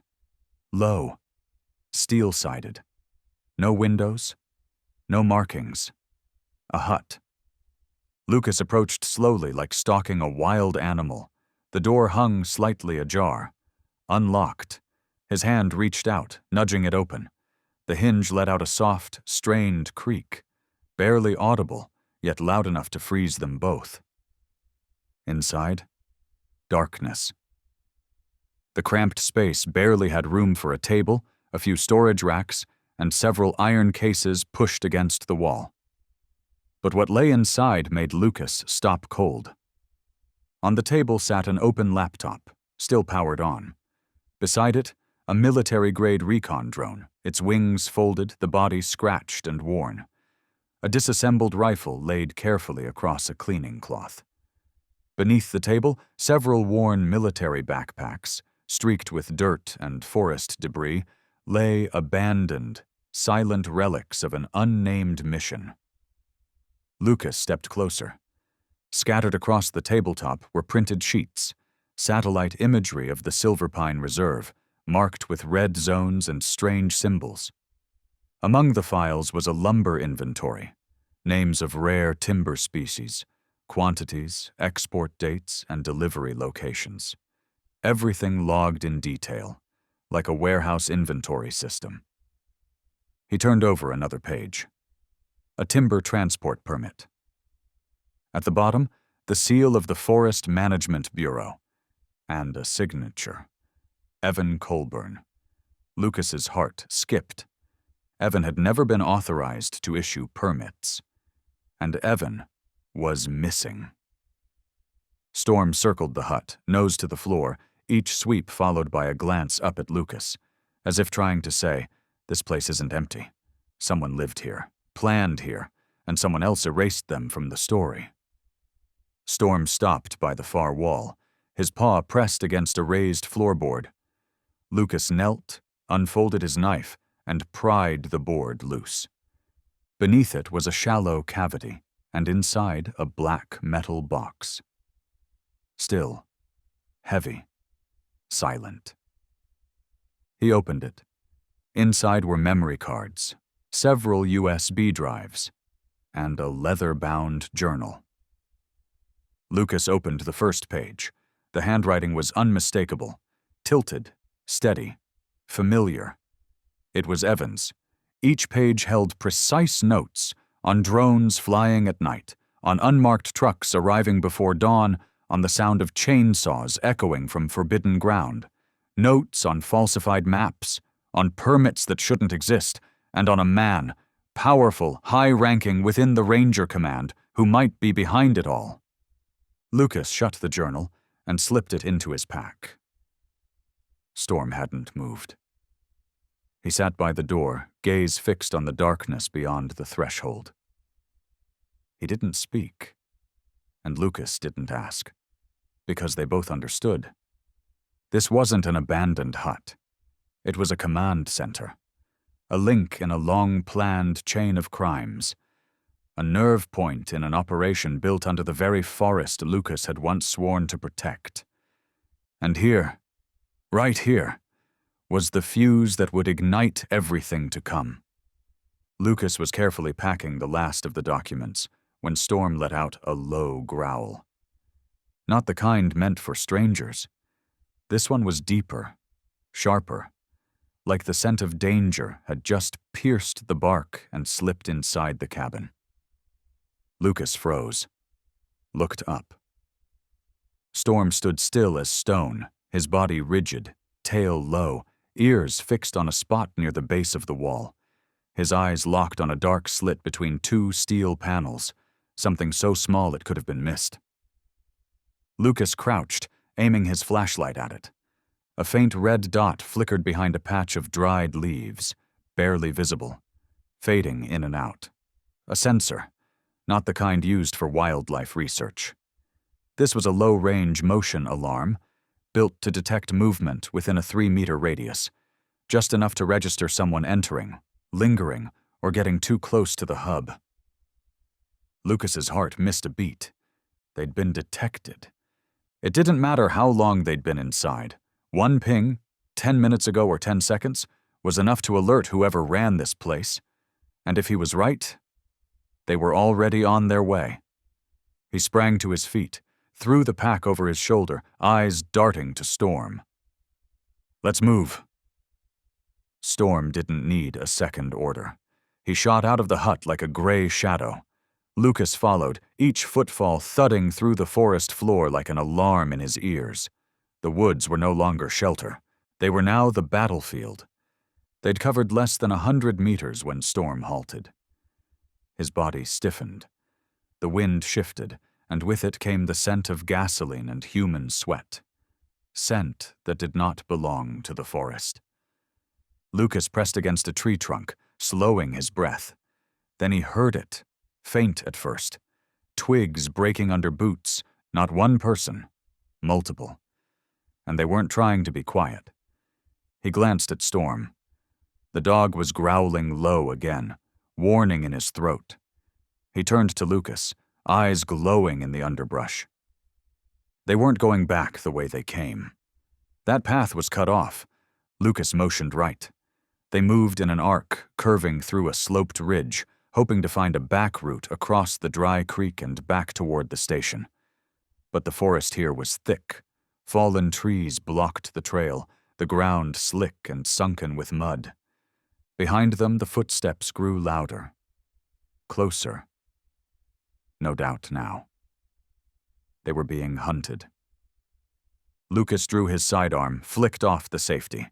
Speaker 1: Low, steel-sided. No windows, no markings. A hut. Lucas approached slowly like stalking a wild animal. The door hung slightly ajar. Unlocked. His hand reached out, nudging it open. The hinge let out a soft, strained creak. barely audible, yet loud enough to freeze them both. Inside, darkness. The cramped space barely had room for a table, a few storage racks, and several iron cases pushed against the wall. But what lay inside made Lucas stop cold. On the table sat an open laptop, still powered on. Beside it, a military-grade recon drone, its wings folded, the body scratched and worn. A disassembled rifle laid carefully across a cleaning cloth. Beneath the table, several worn military backpacks, streaked with dirt and forest debris, lay abandoned, silent relics of an unnamed mission. Lucas stepped closer. Scattered across the tabletop were printed sheets, satellite imagery of the Silverpine Reserve, marked with red zones and strange symbols. Among the files was a lumber inventory, names of rare timber species, quantities, export dates, and delivery locations. Everything logged in detail, like a warehouse inventory system. He turned over another page. A timber transport permit. At the bottom, the seal of the Forest Management Bureau, and a signature. Evan Colburn. Lucas's heart skipped. Evan had never been authorized to issue permits. And Evan was missing. Storm circled the hut, nose to the floor, each sweep followed by a glance up at Lucas, as if trying to say, "This place isn't empty. Someone lived here, planned here, and someone else erased them from the story." Storm stopped by the far wall, his paw pressed against a raised floorboard. Lucas knelt, unfolded his knife, and pried the board loose. Beneath it was a shallow cavity, and inside a black metal box. Still, heavy, silent. He opened it. Inside were memory cards, several USB drives, and a leather-bound journal. Lucas opened the first page. The handwriting was unmistakable, tilted, steady, familiar. It was Evan's. Each page held precise notes on drones flying at night, on unmarked trucks arriving before dawn, on the sound of chainsaws echoing from forbidden ground, notes on falsified maps, on permits that shouldn't exist, and on a man, powerful, high-ranking within the Ranger Command, who might be behind it all. Lucas shut the journal and slipped it into his pack. Storm hadn't moved. He sat by the door, gaze fixed on the darkness beyond the threshold. He didn't speak, and Lucas didn't ask, because they both understood. This wasn't an abandoned hut. It was a command center, a link in a long-planned chain of crimes, a nerve point in an operation built under the very forest Lucas had once sworn to protect. And here, right here, was the fuse that would ignite everything to come. Lucas was carefully packing the last of the documents when Storm let out a low growl. Not the kind meant for strangers. This one was deeper, sharper, like the scent of danger had just pierced the bark and slipped inside the cabin. Lucas froze, looked up. Storm stood still as stone, his body rigid, tail low, ears fixed on a spot near the base of the wall. His eyes locked on a dark slit between two steel panels, something so small it could have been missed. Lucas crouched, aiming his flashlight at it. A faint red dot flickered behind a patch of dried leaves, barely visible, fading in and out. A sensor, not the kind used for wildlife research. This was a low-range motion alarm, built to detect movement within a 3-meter radius, just enough to register someone entering, lingering, or getting too close to the hub. Lucas's heart missed a beat. They'd been detected. It didn't matter how long they'd been inside. One ping, 10 minutes ago or 10 seconds, was enough to alert whoever ran this place. And if he was right, they were already on their way. He sprang to his feet, threw the pack over his shoulder, eyes darting to Storm. "Let's move." Storm didn't need a second order. He shot out of the hut like a gray shadow. Lucas followed, each footfall thudding through the forest floor like an alarm in his ears. The woods were no longer shelter. They were now the battlefield. They'd covered less than 100 meters when Storm halted. His body stiffened. The wind shifted, and with it came the scent of gasoline and human sweat. Scent that did not belong to the forest. Lucas pressed against a tree trunk, slowing his breath. Then he heard it, faint at first. Twigs breaking under boots, not one person, multiple. And they weren't trying to be quiet. He glanced at Storm. The dog was growling low again, warning in his throat. He turned to Lucas, eyes glowing in the underbrush. They weren't going back the way they came. That path was cut off. Lucas motioned right. They moved in an arc, curving through a sloped ridge, hoping to find a back route across the dry creek and back toward the station. But the forest here was thick. Fallen trees blocked the trail, the ground slick and sunken with mud. Behind them, the footsteps grew louder. Closer. No doubt now. They were being hunted. Lucas drew his sidearm, flicked off the safety.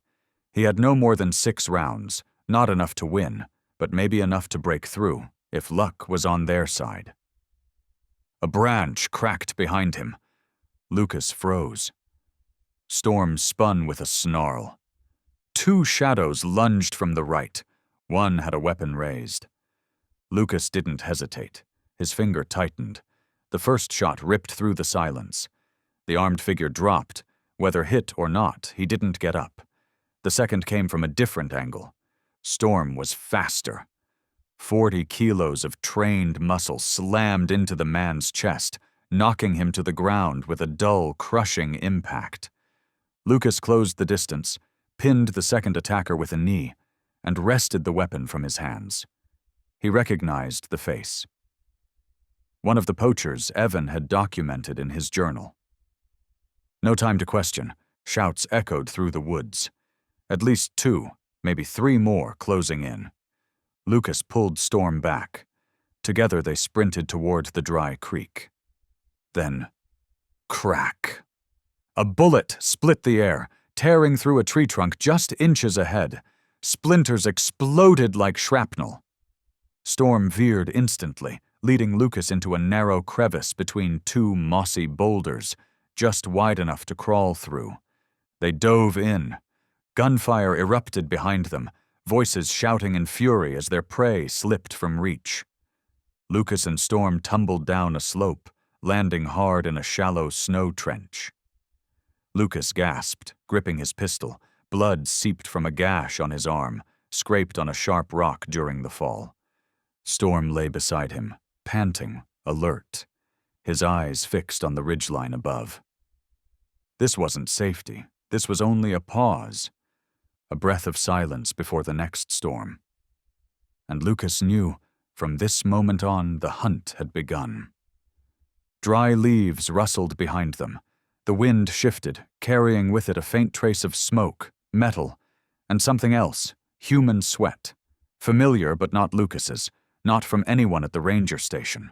Speaker 1: He had no more than 6 rounds, not enough to win, but maybe enough to break through, if luck was on their side. A branch cracked behind him. Lucas froze. Storm spun with a snarl. 2 shadows lunged from the right. One had a weapon raised. Lucas didn't hesitate. His finger tightened. The first shot ripped through the silence. The armed figure dropped. Whether hit or not, he didn't get up. The second came from a different angle. Storm was faster. 40 kilos of trained muscle slammed into the man's chest, knocking him to the ground with a dull, crushing impact. Lucas closed the distance, pinned the second attacker with a knee, and wrested the weapon from his hands. He recognized the face. One of the poachers Evan had documented in his journal. No time to question. Shouts echoed through the woods. At least 2, maybe 3 more closing in. Lucas pulled Storm back. Together they sprinted toward the dry creek. Then, crack. A bullet split the air, tearing through a tree trunk just inches ahead. Splinters exploded like shrapnel. Storm veered instantly, leading Lucas into a narrow crevice between 2 mossy boulders, just wide enough to crawl through. They dove in. Gunfire erupted behind them, voices shouting in fury as their prey slipped from reach. Lucas and Storm tumbled down a slope, landing hard in a shallow snow trench. Lucas gasped, gripping his pistol. Blood seeped from a gash on his arm, scraped on a sharp rock during the fall. Storm lay beside him, panting, alert, his eyes fixed on the ridgeline above. This wasn't safety. This was only a pause, a breath of silence before the next storm. And Lucas knew, from this moment on, the hunt had begun. Dry leaves rustled behind them. The wind shifted, carrying with it a faint trace of smoke, metal, and something else, human sweat. Familiar but not Lucas's, not from anyone at the ranger station.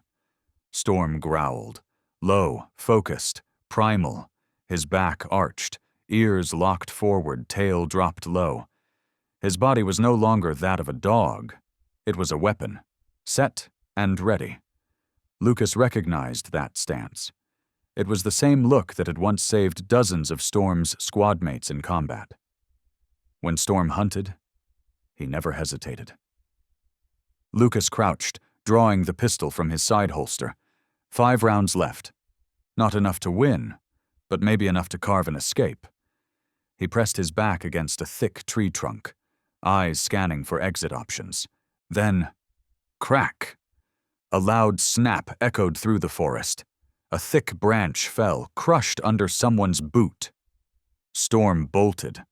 Speaker 1: Storm growled, low, focused, primal, his back arched, ears locked forward, tail dropped low. His body was no longer that of a dog. It was a weapon, set and ready. Lucas recognized that stance. It was the same look that had once saved dozens of Storm's squadmates in combat. When Storm hunted, he never hesitated. Lucas crouched, drawing the pistol from his side holster. 5 rounds left. Not enough to win, but maybe enough to carve an escape. He pressed his back against a thick tree trunk, eyes scanning for exit options. Then, crack! A loud snap echoed through the forest. A thick branch fell, crushed under someone's boot. Storm bolted,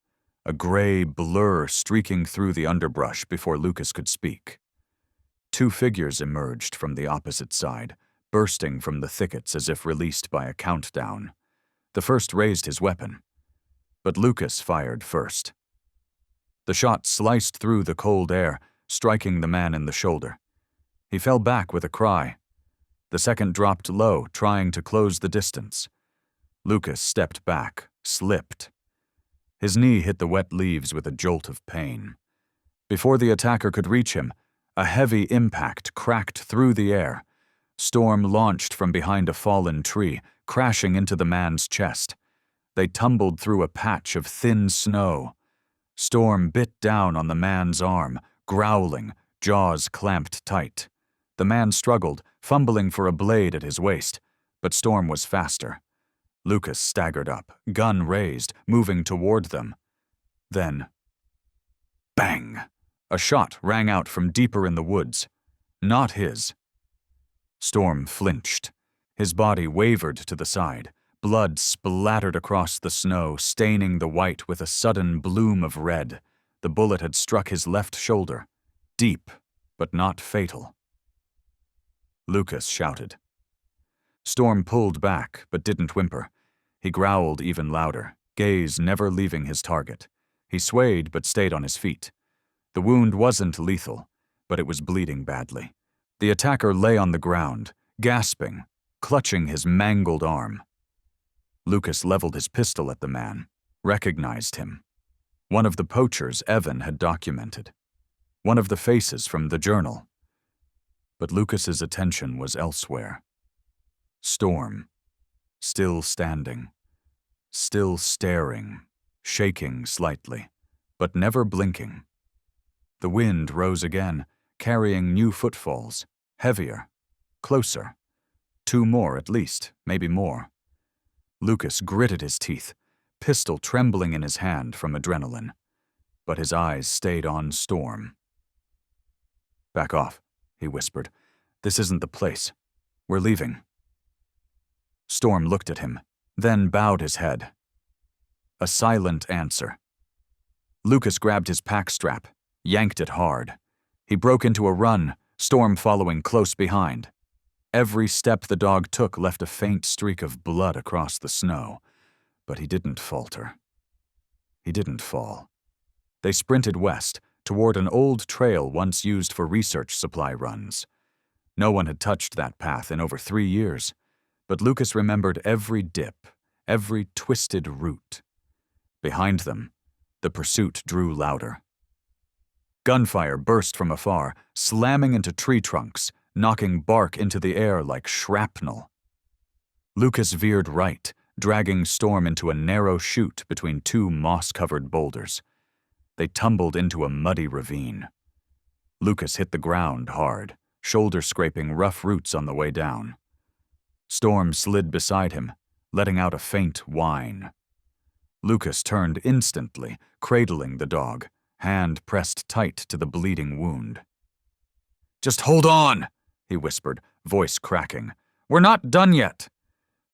Speaker 1: a gray blur streaking through the underbrush before Lucas could speak. 2 figures emerged from the opposite side, bursting from the thickets as if released by a countdown. The first raised his weapon, but Lucas fired first. The shot sliced through the cold air, striking the man in the shoulder. He fell back with a cry. The second dropped low, trying to close the distance. Lucas stepped back, slipped. His knee hit the wet leaves with a jolt of pain. Before the attacker could reach him, a heavy impact cracked through the air. Storm launched from behind a fallen tree, crashing into the man's chest. They tumbled through a patch of thin snow. Storm bit down on the man's arm, growling, jaws clamped tight. The man struggled, fumbling for a blade at his waist, but Storm was faster. Lucas staggered up, gun raised, moving toward them. Then, bang! A shot rang out from deeper in the woods. Not his. Storm flinched. His body wavered to the side. Blood splattered across the snow, staining the white with a sudden bloom of red. The bullet had struck his left shoulder. Deep, but not fatal. Lucas shouted. Storm pulled back, but didn't whimper. He growled even louder, gaze never leaving his target. He swayed but stayed on his feet. The wound wasn't lethal, but it was bleeding badly. The attacker lay on the ground, gasping, clutching his mangled arm. Lucas leveled his pistol at the man, recognized him. One of the poachers Evan had documented. One of the faces from the journal. But Lucas's attention was elsewhere. Storm, still standing, still staring, shaking slightly, but never blinking. The wind rose again, carrying new footfalls, heavier, closer. 2 more at least, maybe more. Lucas gritted his teeth, pistol trembling in his hand from adrenaline, but his eyes stayed on Storm. "Back off," he whispered. "This isn't the place. We're leaving." Storm looked at him, then bowed his head. A silent answer. Lucas grabbed his pack strap, yanked it hard. He broke into a run, Storm following close behind. Every step the dog took left a faint streak of blood across the snow, but he didn't falter. He didn't fall. They sprinted west, toward an old trail once used for research supply runs. No one had touched that path in over 3 years, but Lucas remembered every dip, every twisted root. Behind them, the pursuit drew louder. Gunfire burst from afar, slamming into tree trunks, knocking bark into the air like shrapnel. Lucas veered right, dragging Storm into a narrow chute between 2 moss-covered boulders. They tumbled into a muddy ravine. Lucas hit the ground hard, shoulder-scraping rough roots on the way down. Storm slid beside him, letting out a faint whine. Lucas turned instantly, cradling the dog, hand pressed tight to the bleeding wound. "Just hold on," he whispered, voice cracking. "We're not done yet."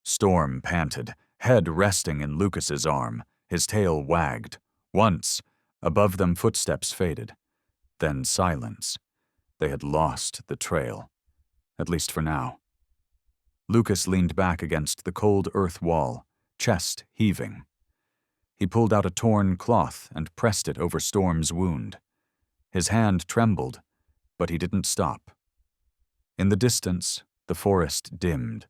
Speaker 1: Storm panted, head resting in Lucas's arm, his tail wagged. Once, above them footsteps faded. Then silence. They had lost the trail, at least for now. Lucas leaned back against the cold earth wall, chest heaving. He pulled out a torn cloth and pressed it over Storm's wound. His hand trembled, but he didn't stop. In the distance, the forest dimmed.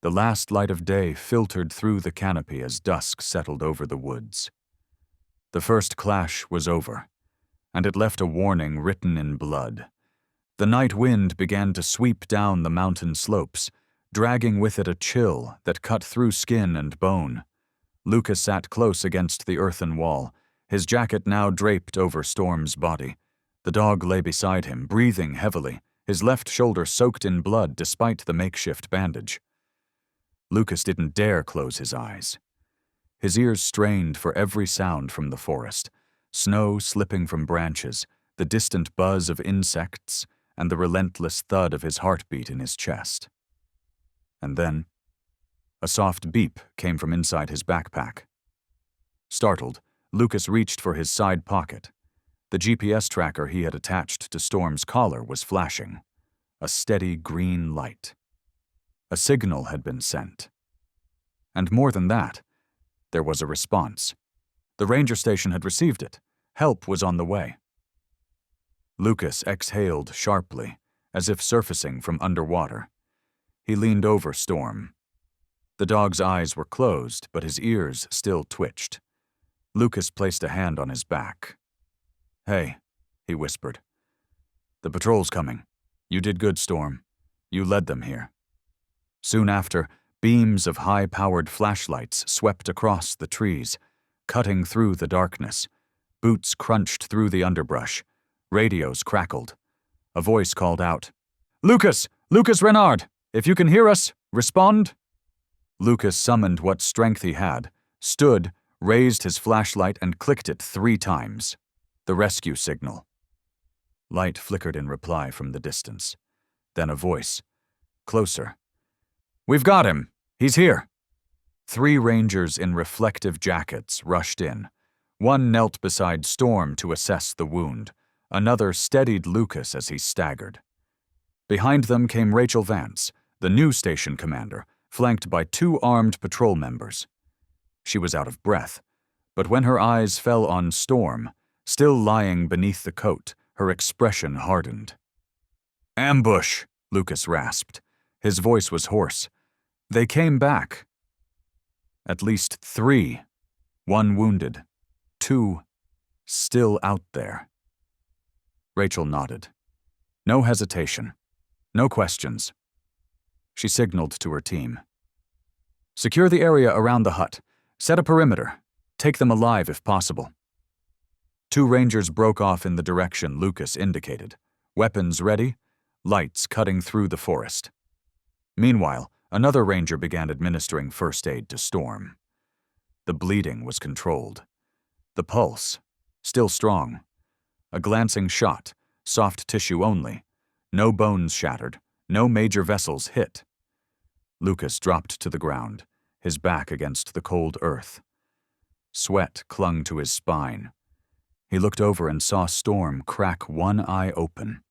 Speaker 1: The last light of day filtered through the canopy as dusk settled over the woods. The first clash was over, and it left a warning written in blood. The night wind began to sweep down the mountain slopes, dragging with it a chill that cut through skin and bone. Lucas sat close against the earthen wall, his jacket now draped over Storm's body. The dog lay beside him, breathing heavily, his left shoulder soaked in blood despite the makeshift bandage. Lucas didn't dare close his eyes. His ears strained for every sound from the forest, snow slipping from branches, the distant buzz of insects, and the relentless thud of his heartbeat in his chest. And then, a soft beep came from inside his backpack. Startled, Lucas reached for his side pocket. The GPS tracker he had attached to Storm's collar was flashing, a steady green light. A signal had been sent. And more than that, there was a response. The ranger station had received it. Help was on the way. Lucas exhaled sharply, as if surfacing from underwater. He leaned over Storm. The dog's eyes were closed, but his ears still twitched. Lucas placed a hand on his back. "Hey," he whispered. "The patrol's coming. You did good, Storm. You led them here." Soon after, beams of high-powered flashlights swept across the trees, cutting through the darkness. Boots crunched through the underbrush. Radios crackled. A voice called out, "Lucas! Lucas Renard! If you can hear us, respond!" Lucas summoned what strength he had, stood, raised his flashlight and clicked it 3 times. The rescue signal. Light flickered in reply from the distance. Then a voice. Closer. "We've got him! He's here!" 3 rangers in reflective jackets rushed in. One knelt beside Storm to assess the wound. Another steadied Lucas as he staggered. Behind them came Rachel Vance, the new station commander, flanked by 2 armed patrol members. She was out of breath, but when her eyes fell on Storm, still lying beneath the coat, her expression hardened. "Ambush!" Lucas rasped. His voice was hoarse. "They came back." At least 3. 1 wounded. 2 still out there. Rachel nodded. No hesitation. No questions. She signaled to her team. "Secure the area around the hut. Set a perimeter. Take them alive if possible." 2 rangers broke off in the direction Lucas indicated. Weapons ready, lights cutting through the forest. Meanwhile, another ranger began administering first aid to Storm. The bleeding was controlled. The pulse, still strong. A glancing shot, soft tissue only. No bones shattered, no major vessels hit. Lucas dropped to the ground, his back against the cold earth. Sweat clung to his spine. He looked over and saw Storm crack one eye open.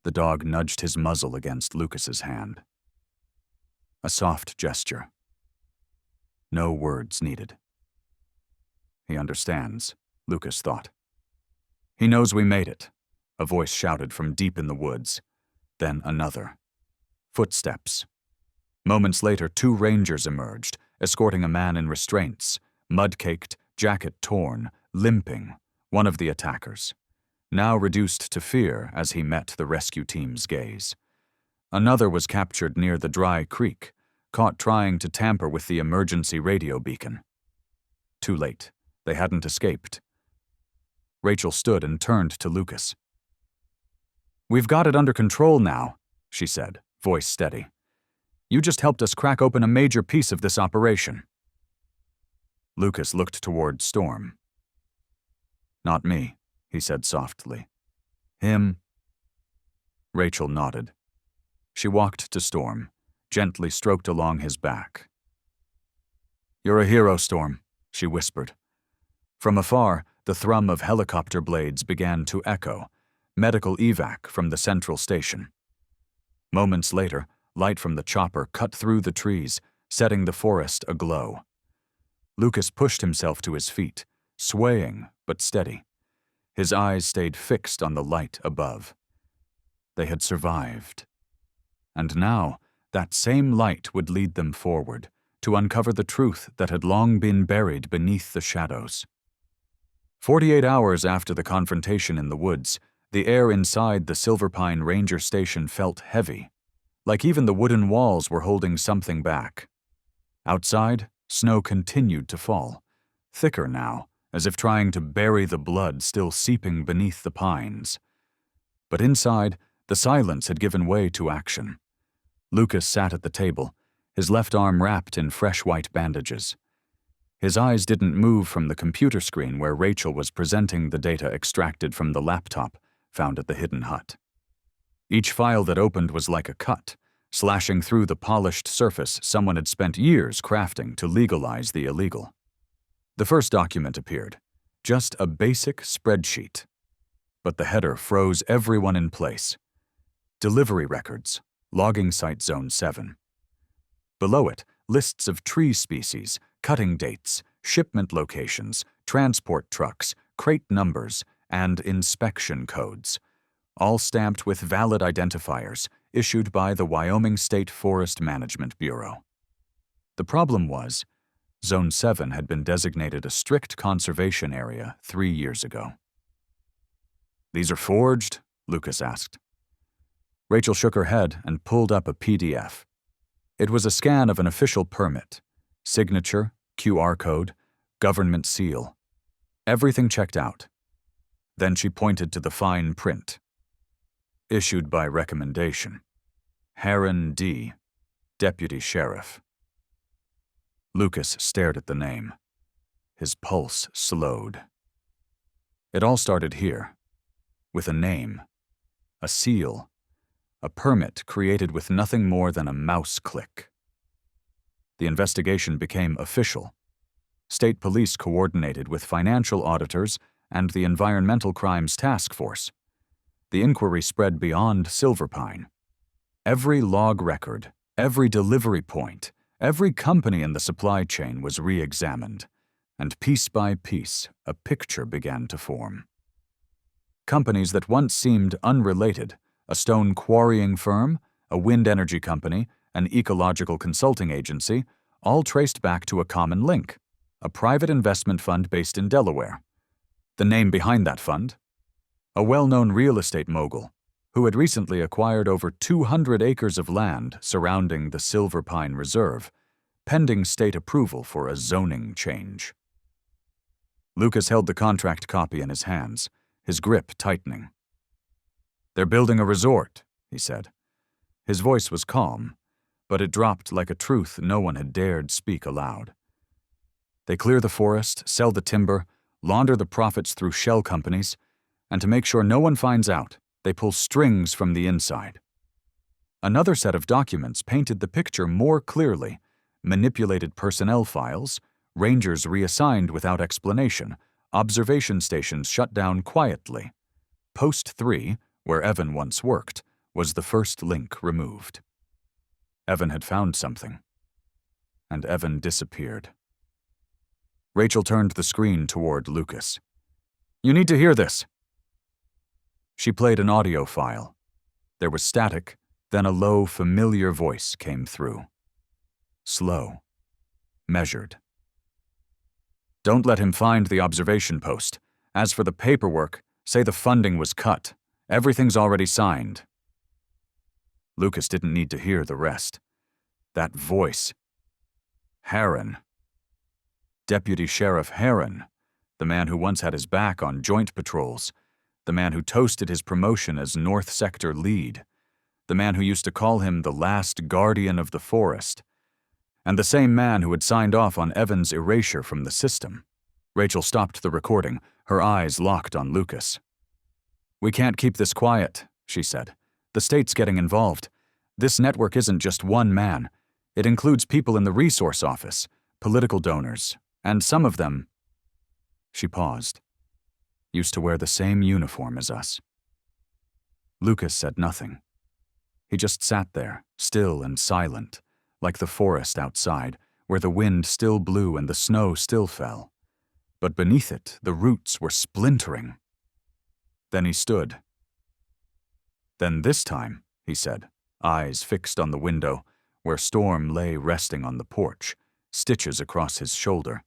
Speaker 1: The dog nudged his muzzle against Lucas's hand. A soft gesture. No words needed. He understands, Lucas thought. "He knows we made it," a voice shouted from deep in the woods. Then another. Footsteps. Moments later, 2 rangers emerged, escorting a man in restraints, mud-caked, jacket torn, limping, one of the attackers. Now reduced to fear as he met the rescue team's gaze. Another was captured near the dry creek, caught trying to tamper with the emergency radio beacon. Too late. They hadn't escaped. Rachel stood and turned to Lucas. "We've got it under control now," she said, voice steady. "You just helped us crack open a major piece of this operation." Lucas looked toward Storm. "Not me," he said softly. "Him." Rachel nodded. She walked to Storm, gently stroked along his back. "You're a hero, Storm," she whispered. From afar, the thrum of helicopter blades began to echo, medical evac from the central station. Moments later, light from the chopper cut through the trees, setting the forest aglow. Lucas pushed himself to his feet, swaying but steady. His eyes stayed fixed on the light above. They had survived. And now, that same light would lead them forward, to uncover the truth that had long been buried beneath the shadows. 48 hours after the confrontation in the woods, the air inside the Silverpine Ranger Station felt heavy, like even the wooden walls were holding something back. Outside, snow continued to fall, thicker now, as if trying to bury the blood still seeping beneath the pines. But inside, the silence had given way to action. Lucas sat at the table, his left arm wrapped in fresh white bandages. His eyes didn't move from the computer screen where Rachel was presenting the data extracted from the laptop found at the hidden hut. Each file that opened was like a cut, slashing through the polished surface someone had spent years crafting to legalize the illegal. The first document appeared, just a basic spreadsheet. But the header froze everyone in place. Delivery records, logging site Zone 7. Below it, lists of tree species, cutting dates, shipment locations, transport trucks, crate numbers, and inspection codes, all stamped with valid identifiers issued by the Wyoming State Forest Management Bureau. The problem was, Zone 7 had been designated a strict conservation area 3 years ago. "These are forged?" Lucas asked. Rachel shook her head and pulled up a PDF. It was a scan of an official permit, signature, QR code, government seal. Everything checked out. Then she pointed to the fine print. "Issued by recommendation. Heron D., Deputy Sheriff." Lucas stared at the name. His pulse slowed. It all started here, with a name, a seal, a permit created with nothing more than a mouse click. The investigation became official. State police coordinated with financial auditors and the Environmental Crimes Task Force. The inquiry spread beyond Silverpine. Every log record, every delivery point, every company in the supply chain was re-examined, and piece by piece, a picture began to form. Companies that once seemed unrelated, a stone quarrying firm, a wind energy company, an ecological consulting agency, all traced back to a common link, a private investment fund based in Delaware. The name behind that fund? A well-known real estate mogul who had recently acquired over 200 acres of land surrounding the Silverpine Reserve, pending state approval for a zoning change. Lucas held the contract copy in his hands, his grip tightening. "They're building a resort," he said. His voice was calm, but it dropped like a truth no one had dared speak aloud. "They clear the forest, sell the timber, launder the profits through shell companies, and to make sure no one finds out, they pull strings from the inside." Another set of documents painted the picture more clearly: manipulated personnel files, rangers reassigned without explanation, observation stations shut down quietly. Post 3, where Evan once worked, was the first link removed. Evan had found something, and Evan disappeared. Rachel turned the screen toward Lucas. "You need to hear this." She played an audio file. There was static, then a low, familiar voice came through. Slow. Measured. "Don't let him find the observation post. As for the paperwork, say the funding was cut. Everything's already signed." Lucas didn't need to hear the rest. That voice. Heron. Deputy Sheriff Heron, the man who once had his back on joint patrols, the man who toasted his promotion as North Sector lead, the man who used to call him the last guardian of the forest, and the same man who had signed off on Evan's erasure from the system. Rachel stopped the recording, her eyes locked on Lucas. "We can't keep this quiet," she said. "The state's getting involved. This network isn't just one man. It includes people in the resource office, political donors, and some of them—" She paused. "Used to wear the same uniform as us." Lucas said nothing. He just sat there, still and silent, like the forest outside, where the wind still blew and the snow still fell. But beneath it, the roots were splintering. Then he stood. "Then this time," he said, eyes fixed on the window, where Storm lay resting on the porch, stitches across his shoulder,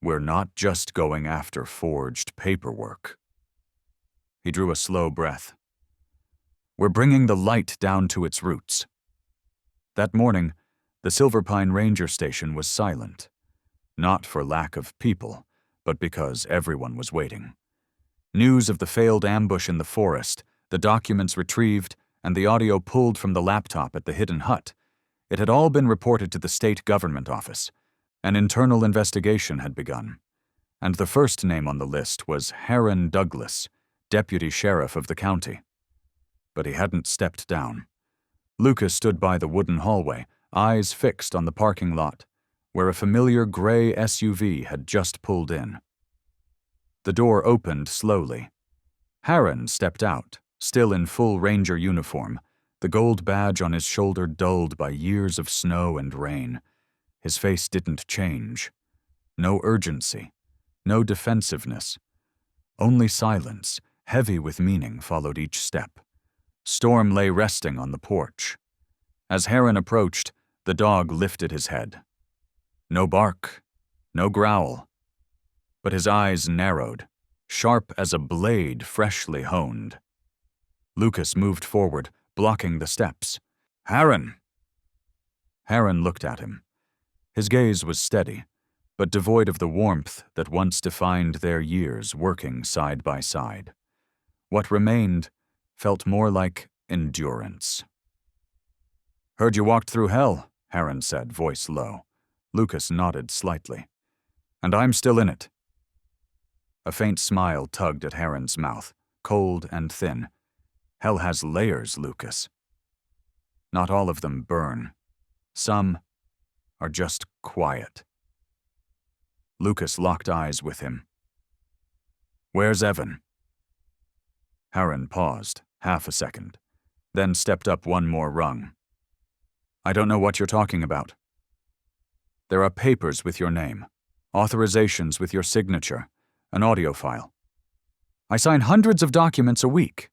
Speaker 1: "we're not just going after forged paperwork." He drew a slow breath. "We're bringing the light down to its roots." That morning, the Silverpine Ranger Station was silent, not for lack of people, but because everyone was waiting. News of the failed ambush in the forest, the documents retrieved, and the audio pulled from the laptop at the hidden hut. It had all been reported to the state government office. An internal investigation had begun, and the first name on the list was Heron Douglas, deputy sheriff of the county. But he hadn't stepped down. Lucas stood by the wooden hallway, eyes fixed on the parking lot, where a familiar gray SUV had just pulled in. The door opened slowly. Heron stepped out, still in full ranger uniform, the gold badge on his shoulder dulled by years of snow and rain. His face didn't change. No urgency, no defensiveness, only silence heavy with meaning, followed each step. Storm lay resting on the porch. As Heron approached, the dog lifted his head. No bark, no growl, but his eyes narrowed, sharp as a blade freshly honed. Lucas moved forward, blocking the steps. "Heron!" Heron looked at him. His gaze was steady, but devoid of the warmth that once defined their years working side by side. What remained felt more like endurance. "Heard you walked through hell," Heron said, voice low. Lucas nodded slightly. "And I'm still in it." A faint smile tugged at Heron's mouth, cold and thin. "Hell has layers, Lucas. Not all of them burn. Some are just quiet." Lucas locked eyes with him. "Where's Evan?" Heron paused, half a second, then stepped up one more rung. "I don't know what you're talking about." "There are papers with your name, authorizations with your signature, an audio file. I sign hundreds of documents a week."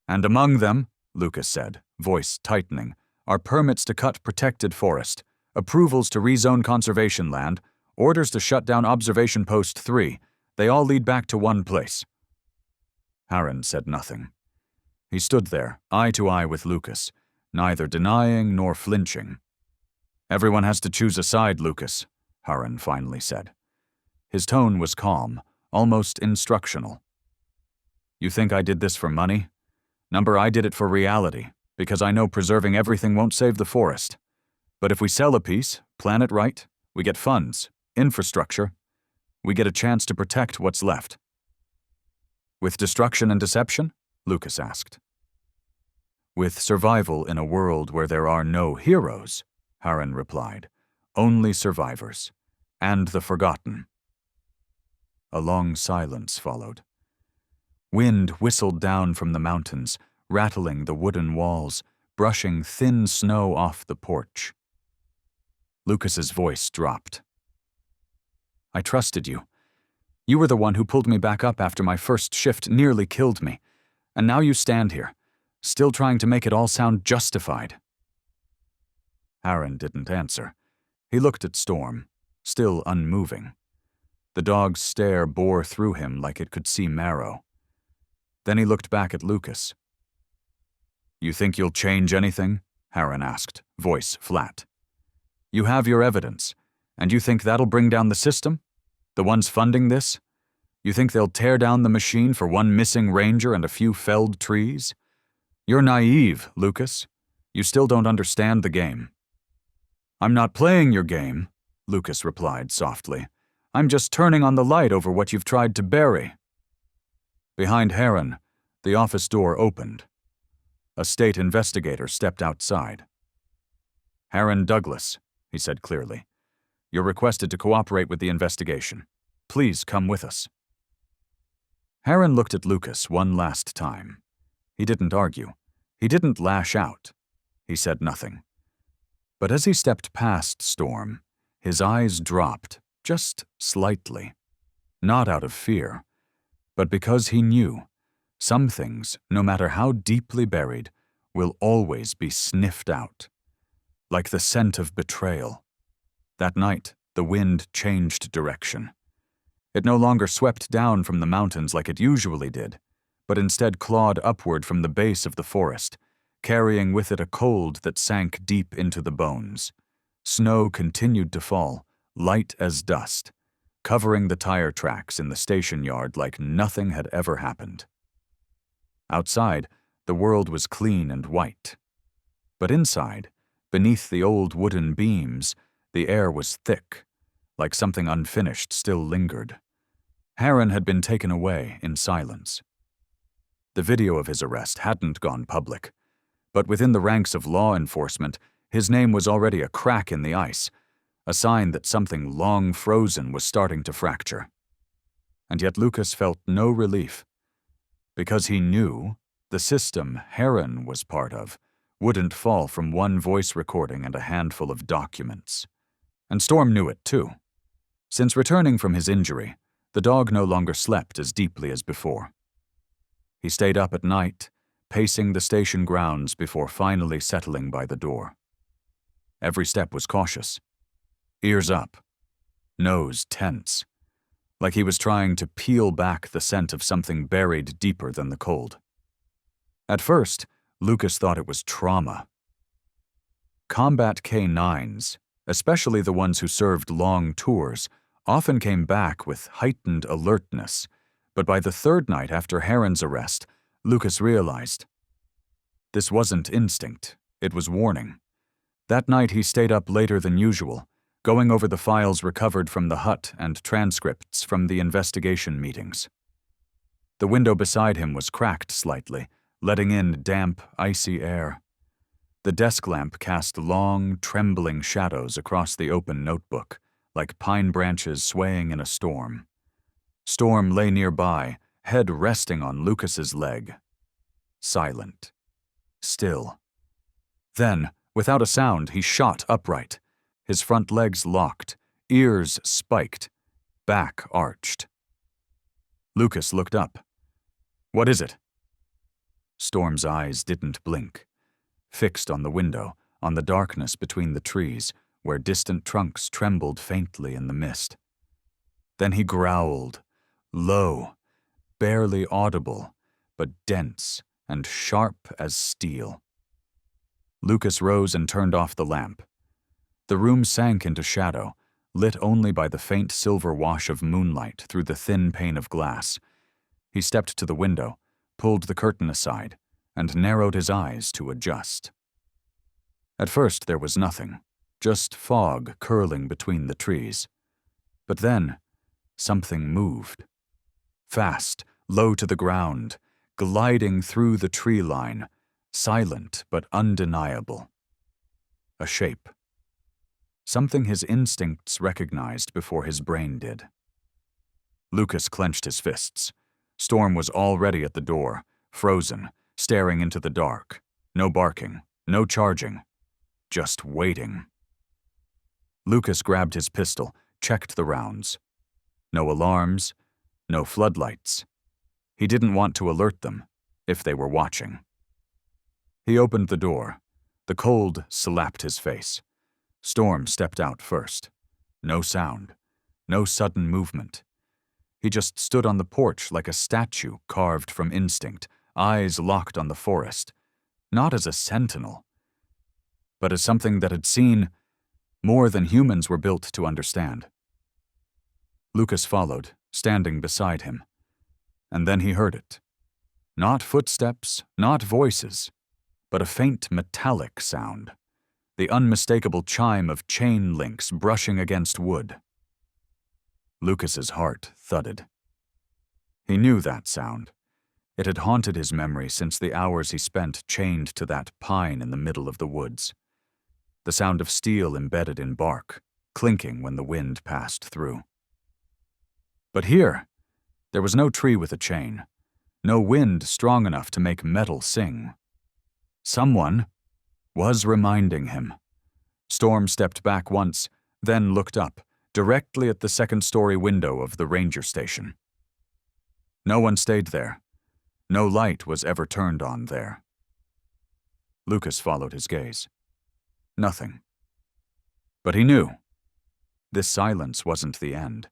Speaker 1: "And among them," Lucas said, voice tightening, "are permits to cut protected forest, approvals to rezone conservation land, orders to shut down Observation Post 3. They all lead back to one place." Heron said nothing. He stood there, eye to eye with Lucas, neither denying nor flinching. "Everyone has to choose a side, Lucas," Heron finally said. His tone was calm, almost instructional. "You think I did this for money? Number, I did it for reality, because I know preserving everything won't save the forest. But if we sell a piece, plan it right, we get funds, infrastructure. We get a chance to protect what's left." "With destruction and deception?" Lucas asked. "With survival in a world where there are no heroes," Heron replied. "Only survivors. And the forgotten." A long silence followed. Wind whistled down from the mountains, rattling the wooden walls, brushing thin snow off the porch. Lucas's voice dropped. "I trusted you. You were the one who pulled me back up after my first shift nearly killed me. And now you stand here, still trying to make it all sound justified." Heron didn't answer. He looked at Storm, still unmoving. The dog's stare bore through him like it could see marrow. Then he looked back at Lucas. "You think you'll change anything?" Heron asked, voice flat. "You have your evidence, and you think that'll bring down the system? The ones funding this? You think they'll tear down the machine for one missing ranger and a few felled trees? You're naive, Lucas. You still don't understand the game." "I'm not playing your game," Lucas replied softly. "I'm just turning on the light over what you've tried to bury." Behind Heron, the office door opened. A state investigator stepped outside. "Heron Douglas," he said clearly. "You're requested to cooperate with the investigation. Please come with us." Heron looked at Lucas one last time. He didn't argue. He didn't lash out. He said nothing. But as he stepped past Storm, his eyes dropped, just slightly. Not out of fear, but because he knew some things, no matter how deeply buried, will always be sniffed out. Like the scent of betrayal. That night, the wind changed direction. It no longer swept down from the mountains like it usually did, but instead clawed upward from the base of the forest, carrying with it a cold that sank deep into the bones. Snow continued to fall, light as dust, covering the tire tracks in the station yard like nothing had ever happened. Outside, the world was clean and white. But inside, beneath the old wooden beams, the air was thick, like something unfinished still lingered. Heron had been taken away in silence. The video of his arrest hadn't gone public, but within the ranks of law enforcement, his name was already a crack in the ice, a sign that something long frozen was starting to fracture. And yet Lucas felt no relief, because he knew the system Heron was part of wouldn't fall from one voice recording and a handful of documents. And Storm knew it too. Since returning from his injury, the dog no longer slept as deeply as before. He stayed up at night, pacing the station grounds before finally settling by the door. Every step was cautious. Ears up, nose tense, like he was trying to peel back the scent of something buried deeper than the cold. At first, Lucas thought it was trauma. Combat K-9s, especially the ones who served long tours, often came back with heightened alertness, but by the third night after Heron's arrest, Lucas realized this wasn't instinct, it was warning. That night he stayed up later than usual, going over the files recovered from the hut and transcripts from the investigation meetings. The window beside him was cracked slightly, letting in damp, icy air. The desk lamp cast long, trembling shadows across the open notebook, like pine branches swaying in a storm. Storm lay nearby, head resting on Lucas's leg. Silent. Still. Then, without a sound, he shot upright, his front legs locked, ears spiked, back arched. Lucas looked up. "What is it?" Storm's eyes didn't blink, fixed on the window, on the darkness between the trees, where distant trunks trembled faintly in the mist. Then he growled, low, barely audible, but dense and sharp as steel. Lucas rose and turned off the lamp. The room sank into shadow, lit only by the faint silver wash of moonlight through the thin pane of glass. He stepped to the window, pulled the curtain aside, and narrowed his eyes to adjust. At first there was nothing, just fog curling between the trees. But then, something moved. Fast, low to the ground, gliding through the tree line, silent but undeniable. A shape. Something his instincts recognized before his brain did. Lucas clenched his fists. Storm was already at the door, frozen, staring into the dark. No barking, no charging, just waiting. Lucas grabbed his pistol, checked the rounds. No alarms, no floodlights. He didn't want to alert them, if they were watching. He opened the door. The cold slapped his face. Storm stepped out first. No sound, no sudden movement. He just stood on the porch like a statue carved from instinct, eyes locked on the forest, not as a sentinel, but as something that had seen more than humans were built to understand. Lucas followed, standing beside him, and then he heard it. Not footsteps, not voices, but a faint metallic sound, the unmistakable chime of chain links brushing against wood. Lucas's heart thudded. He knew that sound. It had haunted his memory since the hours he spent chained to that pine in the middle of the woods. The sound of steel embedded in bark, clinking when the wind passed through. But here, there was no tree with a chain, no wind strong enough to make metal sing. Someone was reminding him. Storm stepped back once, then looked up, directly at the second-story window of the ranger station. No one stayed there. No light was ever turned on there. Lucas followed his gaze. Nothing. But he knew. This silence wasn't the end.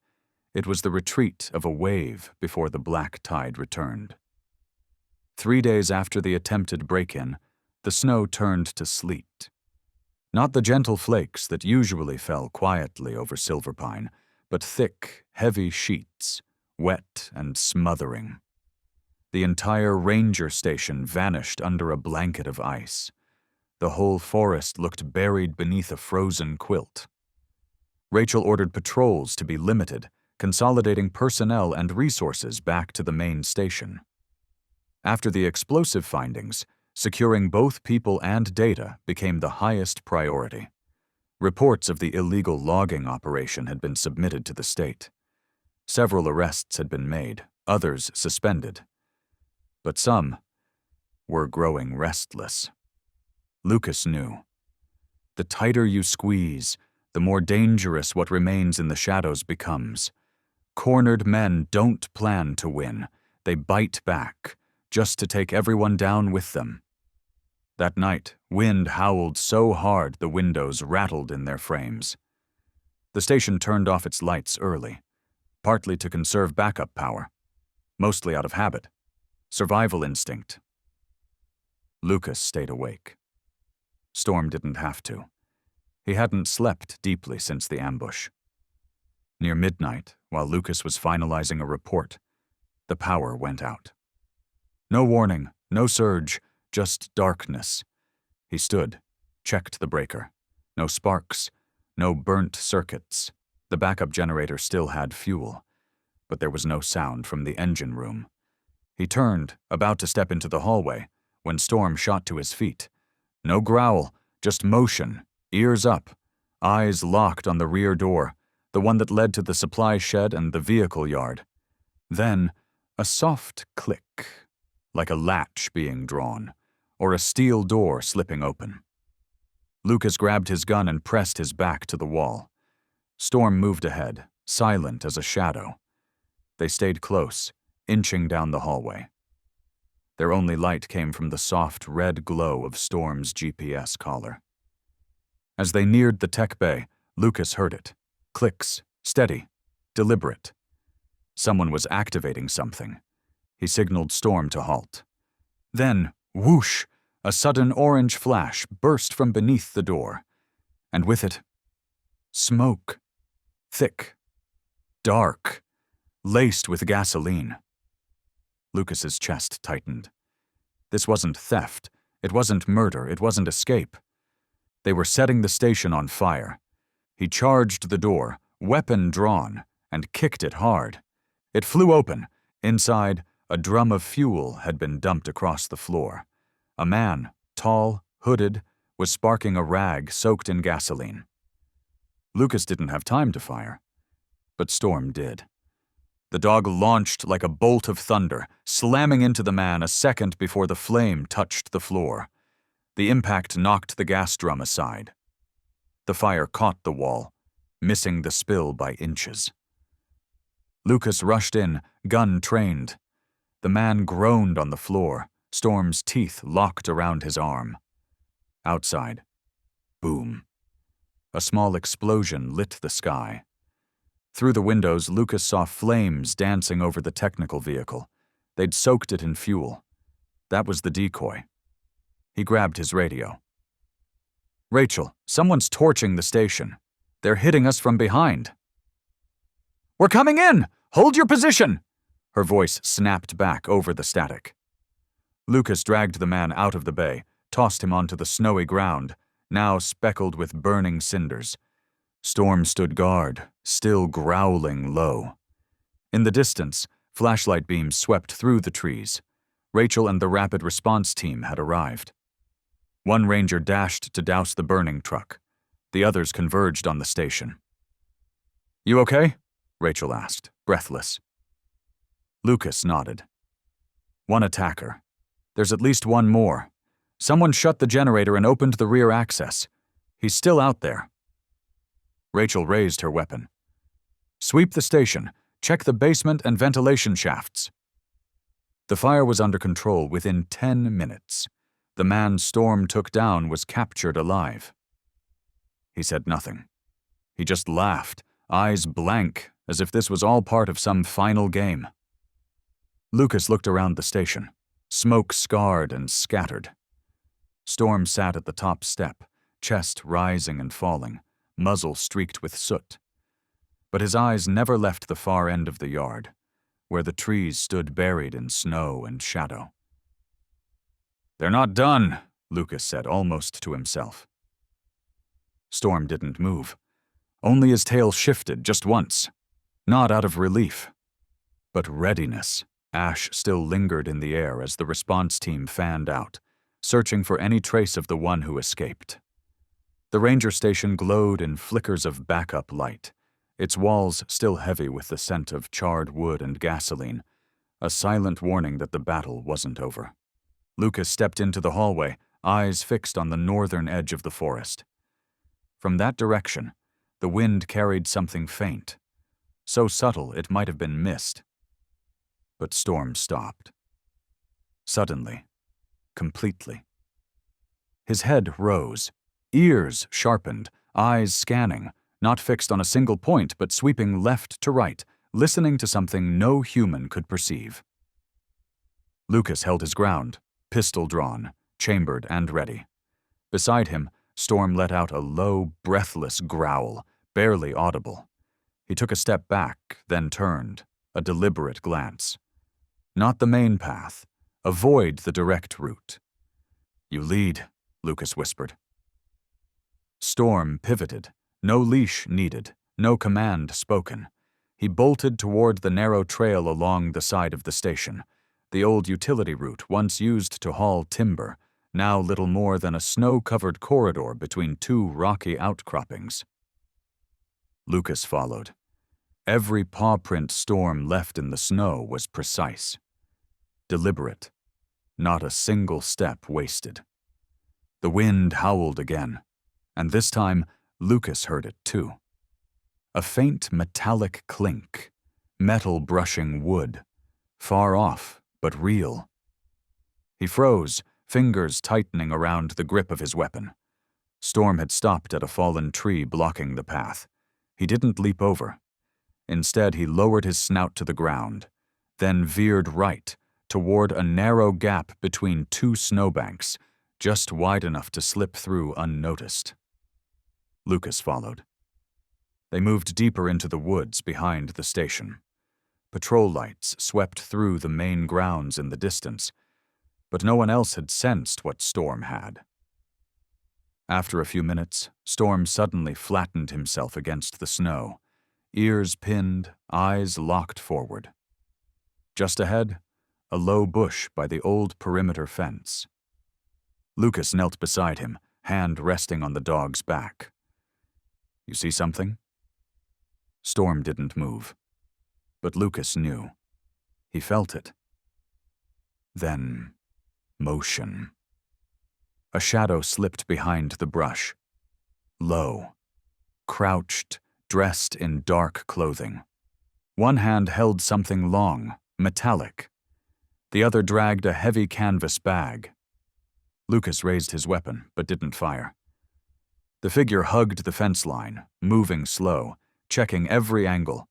Speaker 1: It was the retreat of a wave before the black tide returned. 3 days after the attempted break-in, the snow turned to sleet. Not the gentle flakes that usually fell quietly over Silverpine, but thick, heavy sheets, wet and smothering. The entire ranger station vanished under a blanket of ice. The whole forest looked buried beneath a frozen quilt. Rachel ordered patrols to be limited, consolidating personnel and resources back to the main station. After the explosive findings, securing both people and data became the highest priority. Reports of the illegal logging operation had been submitted to the state. Several arrests had been made, others suspended. But some were growing restless. Lucas knew. The tighter you squeeze, the more dangerous what remains in the shadows becomes. Cornered men don't plan to win. They bite back, just to take everyone down with them. That night, wind howled so hard the windows rattled in their frames. The station turned off its lights early, partly to conserve backup power, mostly out of habit, survival instinct. Lucas stayed awake. Storm didn't have to. He hadn't slept deeply since the ambush. Near midnight, while Lucas was finalizing a report, the power went out. No warning, no surge, just darkness. He stood, checked the breaker. No sparks, no burnt circuits. The backup generator still had fuel, but there was no sound from the engine room. He turned, about to step into the hallway, when Storm shot to his feet. No growl, just motion, ears up, eyes locked on the rear door, the one that led to the supply shed and the vehicle yard. Then, a soft click, like a latch being drawn, or a steel door slipping open. Lucas grabbed his gun and pressed his back to the wall. Storm moved ahead, silent as a shadow. They stayed close, inching down the hallway. Their only light came from the soft red glow of Storm's GPS collar. As they neared the tech bay, Lucas heard it. Clicks, steady, deliberate. Someone was activating something. He signaled Storm to halt. Then, whoosh, a sudden orange flash burst from beneath the door. And with it, smoke. Thick, dark, laced with gasoline. Lucas's chest tightened. This wasn't theft. It wasn't murder. It wasn't escape. They were setting the station on fire. He charged the door, weapon drawn, and kicked it hard. It flew open. Inside, a drum of fuel had been dumped across the floor. A man, tall, hooded, was sparking a rag soaked in gasoline. Lucas didn't have time to fire, but Storm did. The dog launched like a bolt of thunder, slamming into the man a second before the flame touched the floor. The impact knocked the gas drum aside. The fire caught the wall, missing the spill by inches. Lucas rushed in, gun trained. The man groaned on the floor, Storm's teeth locked around his arm. Outside, boom. A small explosion lit the sky. Through the windows, Lucas saw flames dancing over the technical vehicle. They'd soaked it in fuel. That was the decoy. He grabbed his radio. "Rachel, someone's torching the station. They're hitting us from behind." "We're coming in! Hold your position!" Her voice snapped back over the static. Lucas dragged the man out of the bay, tossed him onto the snowy ground, now speckled with burning cinders. Storm stood guard, still growling low. In the distance, flashlight beams swept through the trees. Rachel and the rapid response team had arrived. One ranger dashed to douse the burning truck. The others converged on the station. "You okay?" Rachel asked, breathless. Lucas nodded. "One attacker. There's at least one more. Someone shut the generator and opened the rear access. He's still out there." Rachel raised her weapon. "Sweep the station. Check the basement and ventilation shafts." The fire was under control within 10 minutes. The man Storm took down was captured alive. He said nothing. He just laughed, eyes blank, as if this was all part of some final game. Lucas looked around the station, smoke scarred and scattered. Storm sat at the top step, chest rising and falling, muzzle streaked with soot. But his eyes never left the far end of the yard, where the trees stood buried in snow and shadow. "They're not done," Lucas said almost to himself. Storm didn't move. Only his tail shifted just once, not out of relief, but readiness. Ash still lingered in the air as the response team fanned out, searching for any trace of the one who escaped. The ranger station glowed in flickers of backup light, its walls still heavy with the scent of charred wood and gasoline, a silent warning that the battle wasn't over. Lucas stepped into the hallway, eyes fixed on the northern edge of the forest. From that direction, the wind carried something faint, so subtle it might have been mist. But Storm stopped. Suddenly, completely. His head rose, ears sharpened, eyes scanning, not fixed on a single point but sweeping left to right, listening to something no human could perceive. Lucas held his ground, pistol drawn, chambered and ready. Beside him, Storm let out a low, breathless growl, barely audible. He took a step back, then turned, a deliberate glance. Not the main path. Avoid the direct route. "You lead," Lucas whispered. Storm pivoted. No leash needed, no command spoken. He bolted toward the narrow trail along the side of the station, the old utility route once used to haul timber, now little more than a snow-covered corridor between two rocky outcroppings. Lucas followed. Every paw print Storm left in the snow was precise, deliberate, not a single step wasted. The wind howled again, and this time Lucas heard it too. A faint metallic clink, metal brushing wood, far off but real. He froze, fingers tightening around the grip of his weapon. Storm had stopped at a fallen tree blocking the path. He didn't leap over. Instead, he lowered his snout to the ground, then veered right toward a narrow gap between two snowbanks, just wide enough to slip through unnoticed. Lucas followed. They moved deeper into the woods behind the station. Patrol lights swept through the main grounds in the distance, but no one else had sensed what Storm had. After a few minutes, Storm suddenly flattened himself against the snow, ears pinned, eyes locked forward. Just ahead, a low bush by the old perimeter fence. Lucas knelt beside him, hand resting on the dog's back. "You see something?" Storm didn't move, but Lucas knew. He felt it. Then, motion. A shadow slipped behind the brush. Low, crouched, dressed in dark clothing. One hand held something long, metallic. The other dragged a heavy canvas bag. Lucas raised his weapon, but didn't fire. The figure hugged the fence line, moving slow, checking every angle.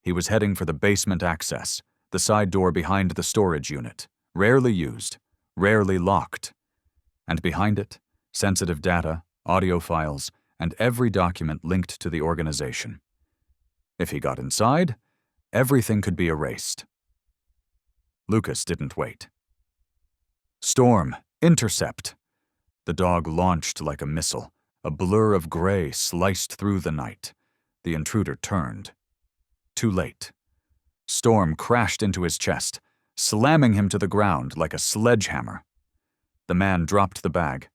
Speaker 1: He was heading for the basement access, the side door behind the storage unit, rarely used, rarely locked. And behind it, sensitive data, audio files, and every document linked to the organization. If he got inside, everything could be erased. Lucas didn't wait. "Storm, intercept!" The dog launched like a missile. A blur of gray sliced through the night. The intruder turned. Too late. Storm crashed into his chest, slamming him to the ground like a sledgehammer. The man dropped the bag.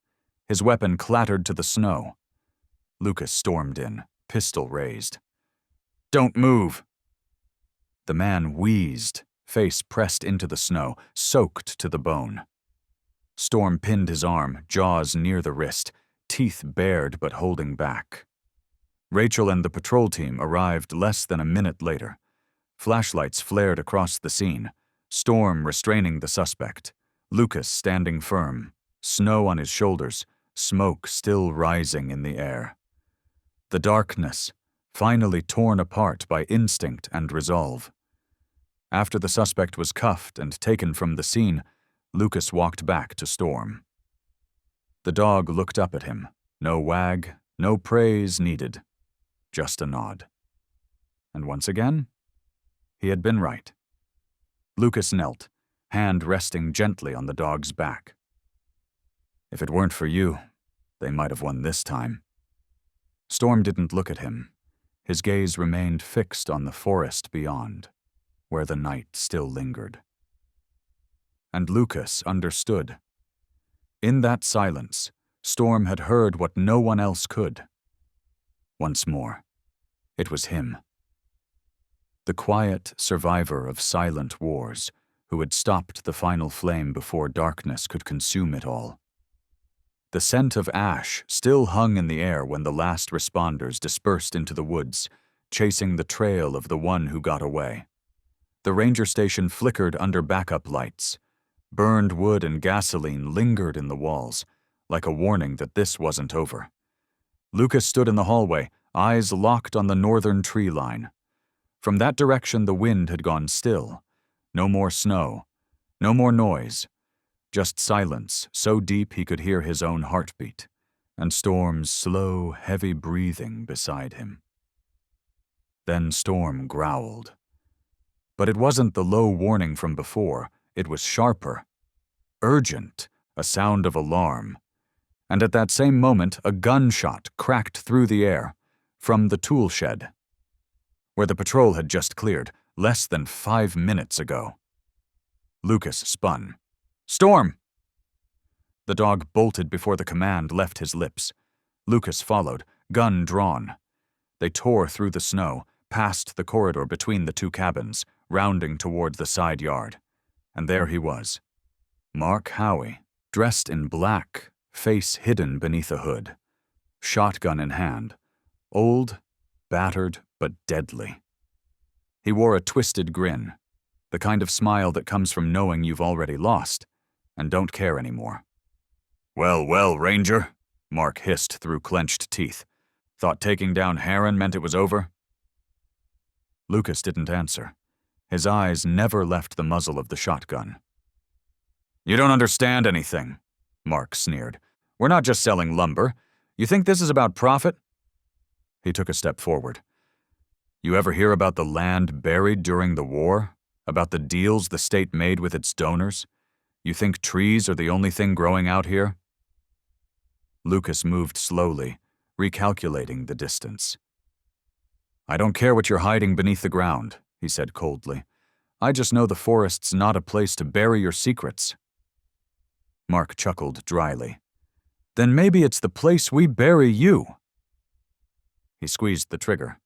Speaker 1: His weapon clattered to the snow. Lucas stormed in, pistol raised. "Don't move!" The man wheezed, face pressed into the snow, soaked to the bone. Storm pinned his arm, jaws near the wrist, teeth bared but holding back. Rachel and the patrol team arrived less than a minute later. Flashlights flared across the scene, Storm restraining the suspect, Lucas standing firm, snow on his shoulders, smoke still rising in the air. The darkness, finally torn apart by instinct and resolve. After the suspect was cuffed and taken from the scene, Lucas walked back to Storm. The dog looked up at him, no wag, no praise needed, just a nod. And once again, he had been right. Lucas knelt, hand resting gently on the dog's back. "If it weren't for you, they might have won this time." Storm didn't look at him. His gaze remained fixed on the forest beyond, where the night still lingered. And Lucas understood. In that silence, Storm had heard what no one else could. Once more, it was him. The quiet survivor of silent wars, who had stopped the final flame before darkness could consume it all. The scent of ash still hung in the air when the last responders dispersed into the woods, chasing the trail of the one who got away. The ranger station flickered under backup lights, Burned wood and gasoline lingered in the walls, like a warning that this wasn't over. Lucas stood in the hallway, eyes locked on the northern tree line. From that direction the wind had gone still. No more snow, no more noise, just silence so deep he could hear his own heartbeat, and Storm's slow, heavy breathing beside him. Then Storm growled. But it wasn't the low warning from before, it was sharper, urgent, a sound of alarm. And at that same moment, a gunshot cracked through the air, from the tool shed, where the patrol had just cleared, less than 5 minutes ago. Lucas spun. "Storm!" The dog bolted before the command left his lips. Lucas followed, gun drawn. They tore through the snow, past the corridor between the two cabins, rounding toward the side yard. And there he was. Mark Howie, dressed in black, face hidden beneath a hood, shotgun in hand, old, battered, but deadly. He wore a twisted grin, the kind of smile that comes from knowing you've already lost and don't care anymore. "Well, well, Ranger," Mark hissed through clenched teeth. "Thought taking down Heron meant it was over?" Lucas didn't answer. His eyes never left the muzzle of the shotgun. "You don't understand anything," Mark sneered. "We're not just selling lumber. You think this is about profit?" He took a step forward. "You ever hear about the land buried during the war? About the deals the state made with its donors? You think trees are the only thing growing out here?" Lucas moved slowly, recalculating the distance. "I don't care what you're hiding beneath the ground," he said coldly. "I just know the forest's not a place to bury your secrets." Mark chuckled dryly. "Then maybe it's the place we bury you." He squeezed the trigger,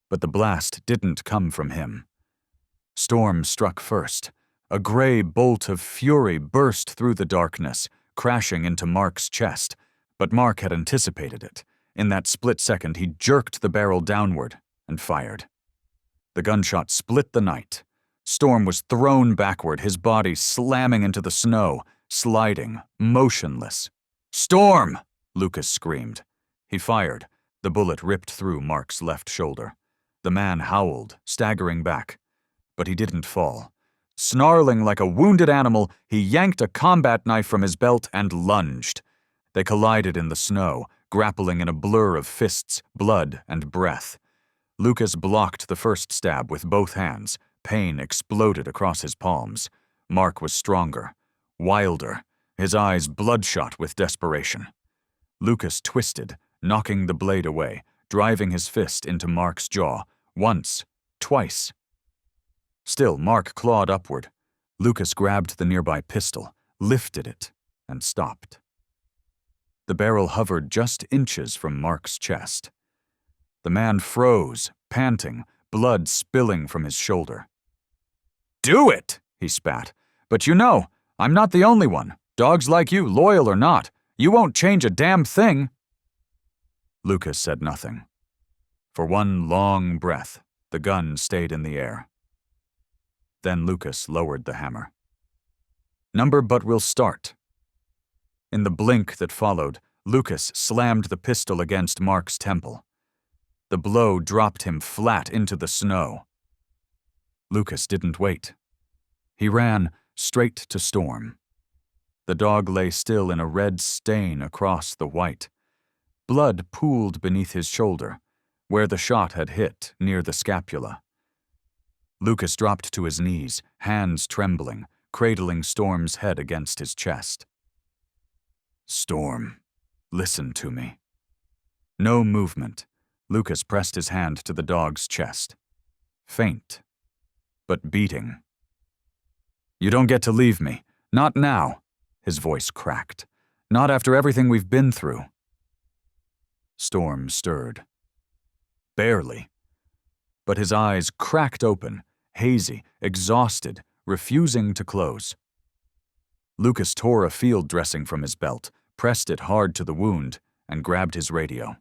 Speaker 1: but the blast didn't come from him. Storm struck first. A gray bolt of fury burst through the darkness, crashing into Mark's chest, but Mark had anticipated it. In that split second, he jerked the barrel downward and fired. The gunshot split the night. Storm was thrown backward, his body slamming into the snow, sliding, motionless. "Storm!" Lucas screamed. He fired. The bullet ripped through Mark's left shoulder. The man howled, staggering back. But he didn't fall. Snarling like a wounded animal, he yanked a combat knife from his belt and lunged. They collided in the snow, grappling in a blur of fists, blood, and breath. Lucas blocked the first stab with both hands. Pain exploded across his palms. Mark was stronger, wilder, his eyes bloodshot with desperation. Lucas twisted, knocking the blade away, driving his fist into Mark's jaw, once, twice. Still, Mark clawed upward. Lucas grabbed the nearby pistol, lifted it, and stopped. The barrel hovered just inches from Mark's chest. The man froze, panting, blood spilling from his shoulder. "Do it!" he spat. "But you know, I'm not the only one. Dogs like you, loyal or not, you won't change a damn thing." Lucas said nothing. For one long breath, the gun stayed in the air. Then Lucas lowered the hammer. "Number, but we'll start." In the blink that followed, Lucas slammed the pistol against Mark's temple. The blow dropped him flat into the snow. Lucas didn't wait. He ran straight to Storm. The dog lay still in a red stain across the white. Blood pooled beneath his shoulder, where the shot had hit, near the scapula. Lucas dropped to his knees, hands trembling, cradling Storm's head against his chest. "Storm, listen to me." No movement. Lucas pressed his hand to the dog's chest. Faint, but beating. "You don't get to leave me. Not now." His voice cracked. "Not after everything we've been through." Storm stirred. Barely. But his eyes cracked open, hazy, exhausted, refusing to close. Lucas tore a field dressing from his belt, pressed it hard to the wound, and grabbed his radio.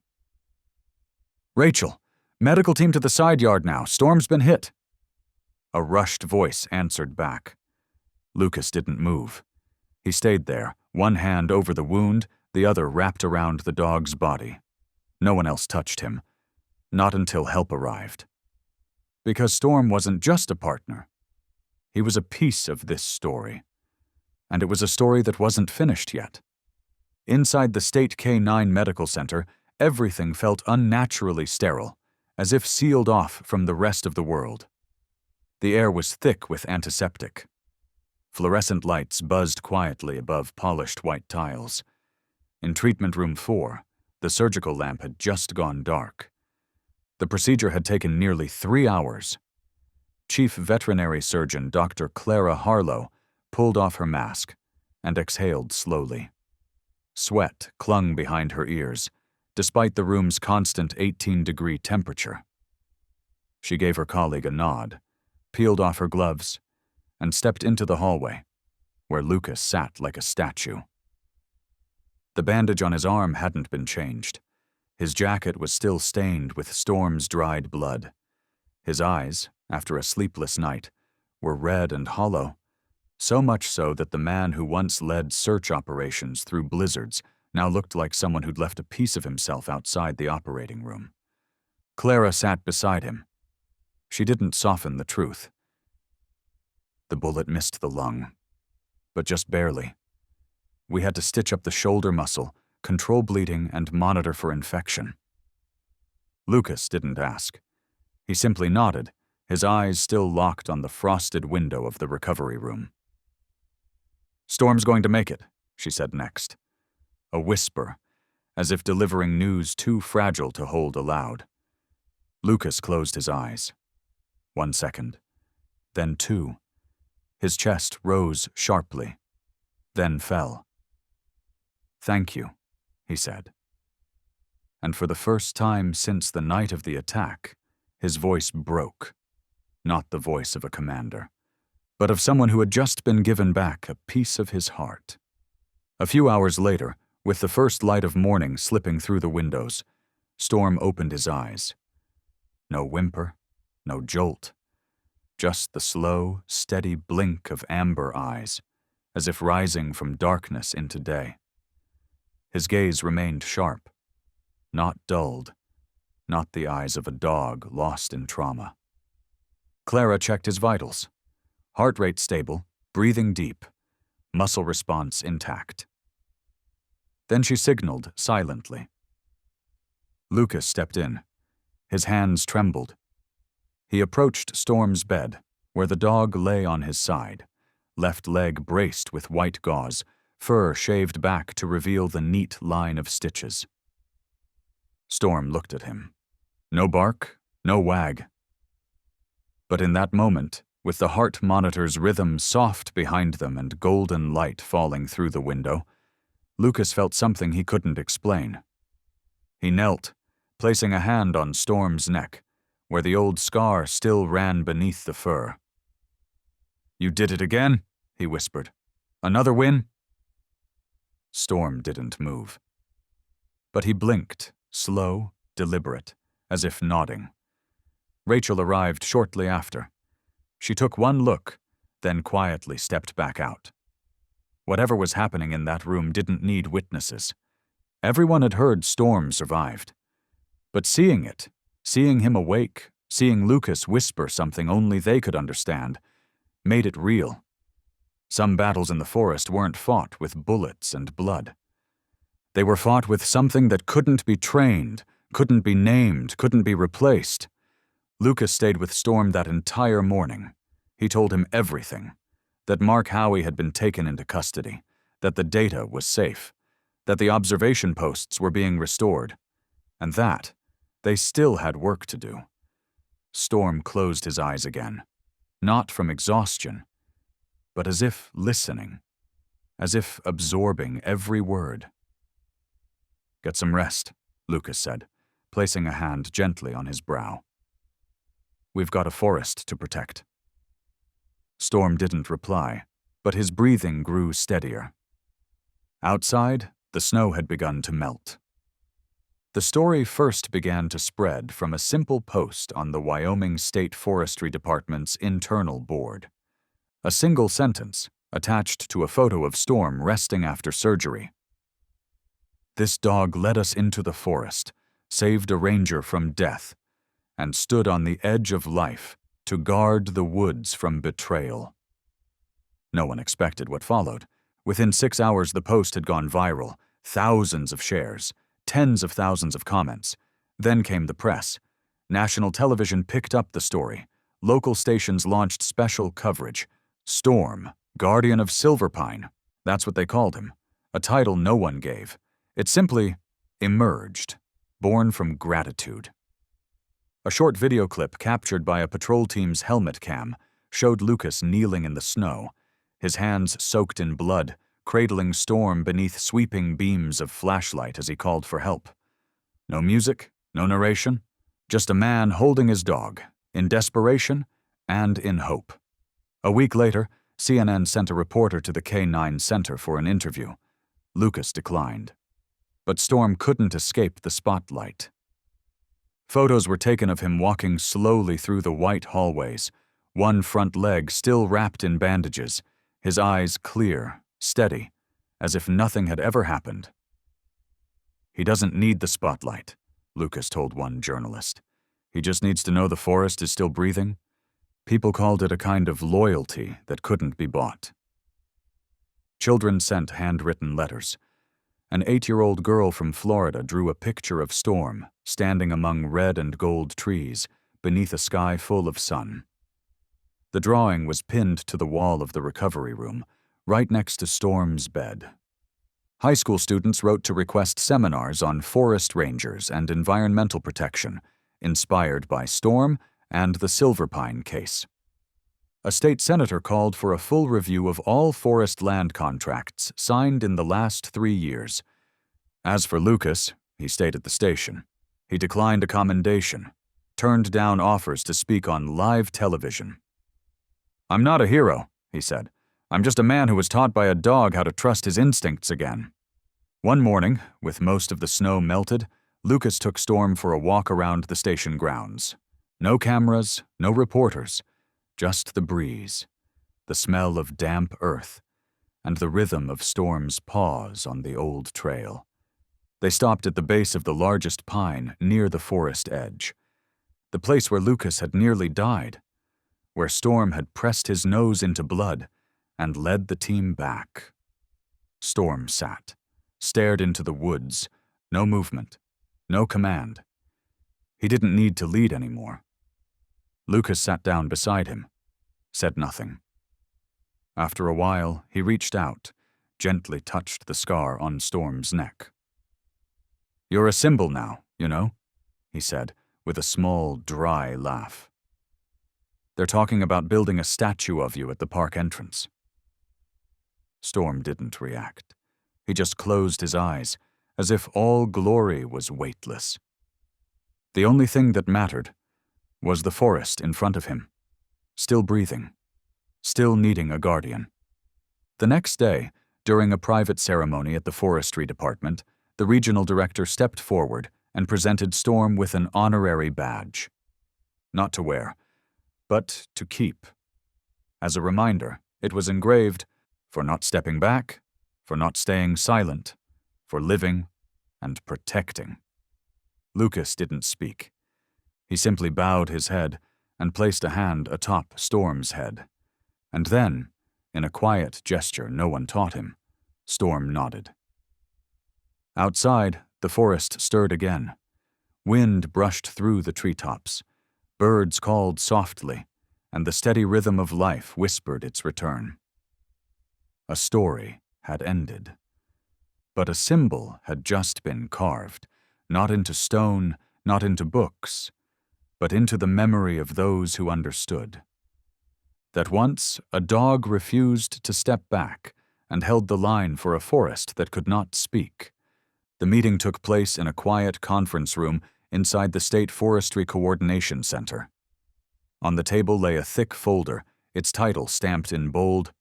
Speaker 1: "Rachel, medical team to the side yard now. Storm's been hit." A rushed voice answered back. Lucas didn't move. He stayed there, one hand over the wound, the other wrapped around the dog's body. No one else touched him. Not until help arrived. Because Storm wasn't just a partner. He was a piece of this story. And it was a story that wasn't finished yet. Inside the State K-9 Medical Center, everything felt unnaturally sterile, as if sealed off from the rest of the world. The air was thick with antiseptic. Fluorescent lights buzzed quietly above polished white tiles. In Treatment Room 4, the surgical lamp had just gone dark. The procedure had taken nearly 3 hours. Chief Veterinary Surgeon Dr. Clara Harlow pulled off her mask and exhaled slowly. Sweat clung behind her ears, despite the room's constant 18-degree temperature. She gave her colleague a nod, peeled off her gloves, and stepped into the hallway, where Lucas sat like a statue. The bandage on his arm hadn't been changed. His jacket was still stained with Storm's dried blood. His eyes, after a sleepless night, were red and hollow, so much so that the man who once led search operations through blizzards now looked like someone who'd left a piece of himself outside the operating room. Clara sat beside him. She didn't soften the truth. The bullet missed the lung, but just barely. We had to stitch up the shoulder muscle, control bleeding, and monitor for infection. Lucas didn't ask. He simply nodded, his eyes still locked on the frosted window of the recovery room. "Storm's going to make it," she said next. A whisper, as if delivering news too fragile to hold aloud. Lucas closed his eyes. 1 second, then 2. His chest rose sharply, then fell. "Thank you," he said. And for the first time since the night of the attack, his voice broke. Not the voice of a commander, but of someone who had just been given back a piece of his heart. A few hours later, with the first light of morning slipping through the windows, Storm opened his eyes. No whimper, no jolt, just the slow, steady blink of amber eyes, as if rising from darkness into day. His gaze remained sharp, not dulled, not the eyes of a dog lost in trauma. Clara checked his vitals. Heart rate stable, breathing deep, muscle response intact. Then she signaled silently. Lucas stepped in. His hands trembled. He approached Storm's bed, where the dog lay on his side, left leg braced with white gauze, fur shaved back to reveal the neat line of stitches. Storm looked at him. No bark, no wag. But in that moment, with the heart monitor's rhythm soft behind them and golden light falling through the window, Lucas felt something he couldn't explain. He knelt, placing a hand on Storm's neck, where the old scar still ran beneath the fur. "You did it again," he whispered. "Another win?" Storm didn't move. But he blinked, slow, deliberate, as if nodding. Rachel arrived shortly after. She took one look, then quietly stepped back out. Whatever was happening in that room didn't need witnesses. Everyone had heard Storm survived. But seeing it, seeing him awake, seeing Lucas whisper something only they could understand, made it real. Some battles in the forest weren't fought with bullets and blood. They were fought with something that couldn't be trained, couldn't be named, couldn't be replaced. Lucas stayed with Storm that entire morning. He told him everything. That Mark Howie had been taken into custody, that the data was safe, that the observation posts were being restored, and that they still had work to do. Storm closed his eyes again, not from exhaustion, but as if listening, as if absorbing every word. "Get some rest," Lucas said, placing a hand gently on his brow. "We've got a forest to protect." Storm didn't reply, but his breathing grew steadier. Outside, the snow had begun to melt. The story first began to spread from a simple post on the Wyoming State Forestry Department's internal board. A single sentence, attached to a photo of Storm resting after surgery. "This dog led us into the forest, saved a ranger from death, and stood on the edge of life to guard the woods from betrayal." No one expected what followed. Within 6 hours, the post had gone viral, thousands of shares, tens of thousands of comments. Then came the press. National television picked up the story. Local stations launched special coverage. Storm, guardian of Silverpine, that's what they called him, a title no one gave. It simply emerged, born from gratitude. A short video clip captured by a patrol team's helmet cam showed Lucas kneeling in the snow, his hands soaked in blood, cradling Storm beneath sweeping beams of flashlight as he called for help. No music, no narration, just a man holding his dog, in desperation and in hope. A week later, CNN sent a reporter to the K9 Center for an interview. Lucas declined. But Storm couldn't escape the spotlight. Photos were taken of him walking slowly through the white hallways, one front leg still wrapped in bandages, his eyes clear, steady, as if nothing had ever happened. "He doesn't need the spotlight," Lucas told one journalist. "He just needs to know the forest is still breathing." People called it a kind of loyalty that couldn't be bought. Children sent handwritten letters. An 8-year-old girl from Florida drew a picture of Storm standing among red and gold trees beneath a sky full of sun. The drawing was pinned to the wall of the recovery room, right next to Storm's bed. High school students wrote to request seminars on forest rangers and environmental protection, inspired by Storm and the Silverpine case. A state senator called for a full review of all forest land contracts signed in the last 3 years. As for Lucas, he stayed at the station. He declined a commendation, turned down offers to speak on live television. "I'm not a hero," he said. "I'm just a man who was taught by a dog how to trust his instincts again." One morning, with most of the snow melted, Lucas took Storm for a walk around the station grounds. No cameras, no reporters, just the breeze, the smell of damp earth, and the rhythm of Storm's paws on the old trail. They stopped at the base of the largest pine near the forest edge, the place where Lucas had nearly died, where Storm had pressed his nose into blood and led the team back. Storm sat, stared into the woods, no movement, no command. He didn't need to lead anymore. Lucas sat down beside him, said nothing. After a while, he reached out, gently touched the scar on Storm's neck. "You're a symbol now, you know," he said, with a small, dry laugh. "They're talking about building a statue of you at the park entrance." Storm didn't react. He just closed his eyes, as if all glory was weightless. The only thing that mattered was the forest in front of him, still breathing, still needing a guardian. The next day, during a private ceremony at the forestry department, the regional director stepped forward and presented Storm with an honorary badge. Not to wear, but to keep. As a reminder, it was engraved, "For not stepping back, for not staying silent, for living and protecting." Lucas didn't speak. He simply bowed his head and placed a hand atop Storm's head. And then, in a quiet gesture no one taught him, Storm nodded. Outside, the forest stirred again. Wind brushed through the treetops. Birds called softly, and the steady rhythm of life whispered its return. A story had ended. But a symbol had just been carved, not into stone, not into books, but into the memory of those who understood. That once a dog refused to step back and held the line for a forest that could not speak. The meeting took place in a quiet conference room inside the State Forestry Coordination Center. On the table lay a thick folder, its title stamped in bold,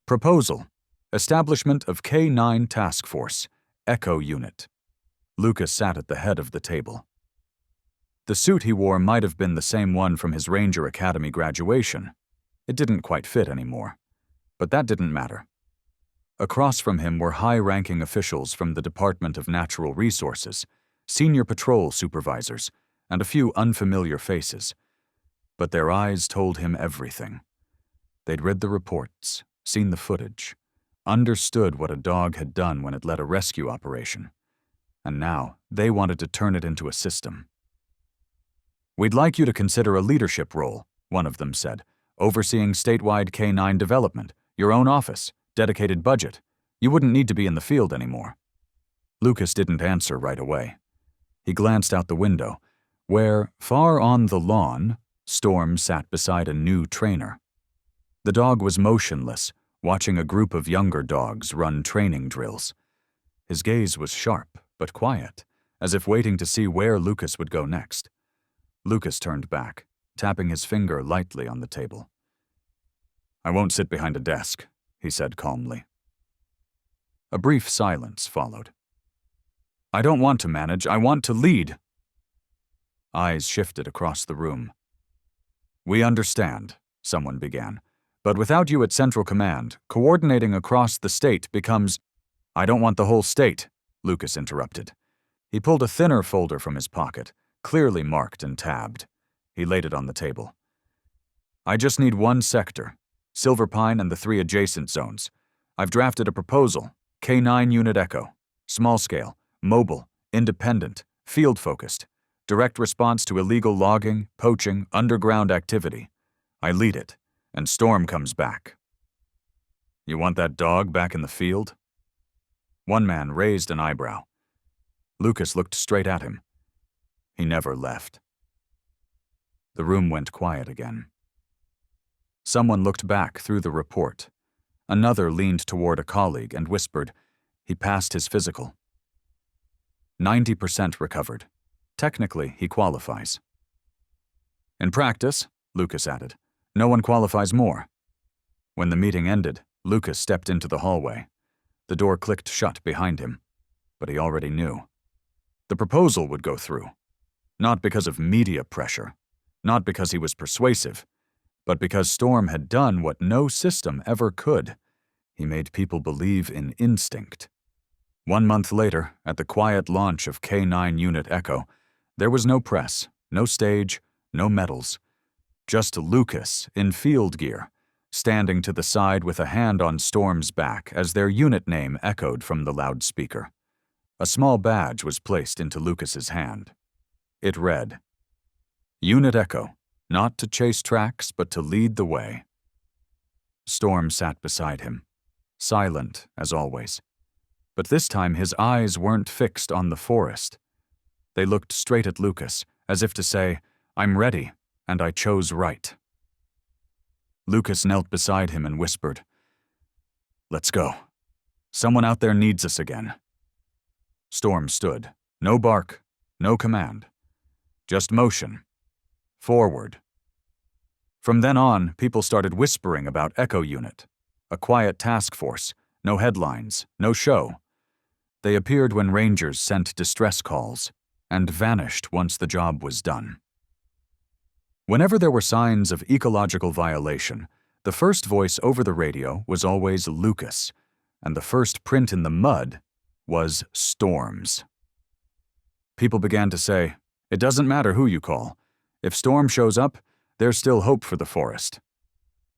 Speaker 1: "Proposal, Establishment of K9 Task Force, Echo Unit." Lucas sat at the head of the table. The suit he wore might have been the same one from his Ranger Academy graduation. It didn't quite fit anymore. But that didn't matter. Across from him were high-ranking officials from the Department of Natural Resources, senior patrol supervisors, and a few unfamiliar faces. But their eyes told him everything. They'd read the reports, seen the footage, understood what a dog had done when it led a rescue operation. And now they wanted to turn it into a system. "We'd like you to consider a leadership role," one of them said, "overseeing statewide canine development, your own office, dedicated budget. You wouldn't need to be in the field anymore." Lucas didn't answer right away. He glanced out the window, where, far on the lawn, Storm sat beside a new trainer. The dog was motionless, watching a group of younger dogs run training drills. His gaze was sharp, but quiet, as if waiting to see where Lucas would go next. Lucas turned back, tapping his finger lightly on the table. "I won't sit behind a desk," he said calmly. A brief silence followed. "I don't want to manage, I want to lead." Eyes shifted across the room. "We understand," someone began, "but without you at Central Command, coordinating across the state becomes—" "I don't want the whole state," Lucas interrupted. He pulled a thinner folder from his pocket, clearly marked and tabbed. He laid it on the table. "I just need one sector, Silver Pine and the 3 adjacent zones. I've drafted a proposal, K9 Unit Echo, small scale, mobile, independent, field-focused, direct response to illegal logging, poaching, underground activity. I lead it, and Storm comes back." "You want that dog back in the field?" One man raised an eyebrow. Lucas looked straight at him. He never left. The room went quiet again. Someone looked back through the report. Another leaned toward a colleague and whispered, "He passed his physical." 90% recovered. Technically, he qualifies. "In practice," Lucas added, "no one qualifies more." When the meeting ended, Lucas stepped into the hallway. The door clicked shut behind him, but he already knew. The proposal would go through. Not because of media pressure, not because he was persuasive, but because Storm had done what no system ever could. He made people believe in instinct. 1 month later, at the quiet launch of K9 Unit Echo, there was no press, no stage, no medals. Just Lucas, in field gear, standing to the side with a hand on Storm's back as their unit name echoed from the loudspeaker. A small badge was placed into Lucas's hand. It read, "Unit Echo, not to chase tracks, but to lead the way." Storm sat beside him, silent as always. But this time his eyes weren't fixed on the forest. They looked straight at Lucas, as if to say, "I'm ready, and I chose right." Lucas knelt beside him and whispered, "Let's go. Someone out there needs us again." Storm stood. No bark, no command. Just motion. Forward. From then on, people started whispering about Echo Unit, a quiet task force, no headlines, no show. They appeared when rangers sent distress calls, and vanished once the job was done. Whenever there were signs of ecological violation, the first voice over the radio was always Lucas, and the first print in the mud was Storm's. People began to say, "It doesn't matter who you call. If Storm shows up, there's still hope for the forest."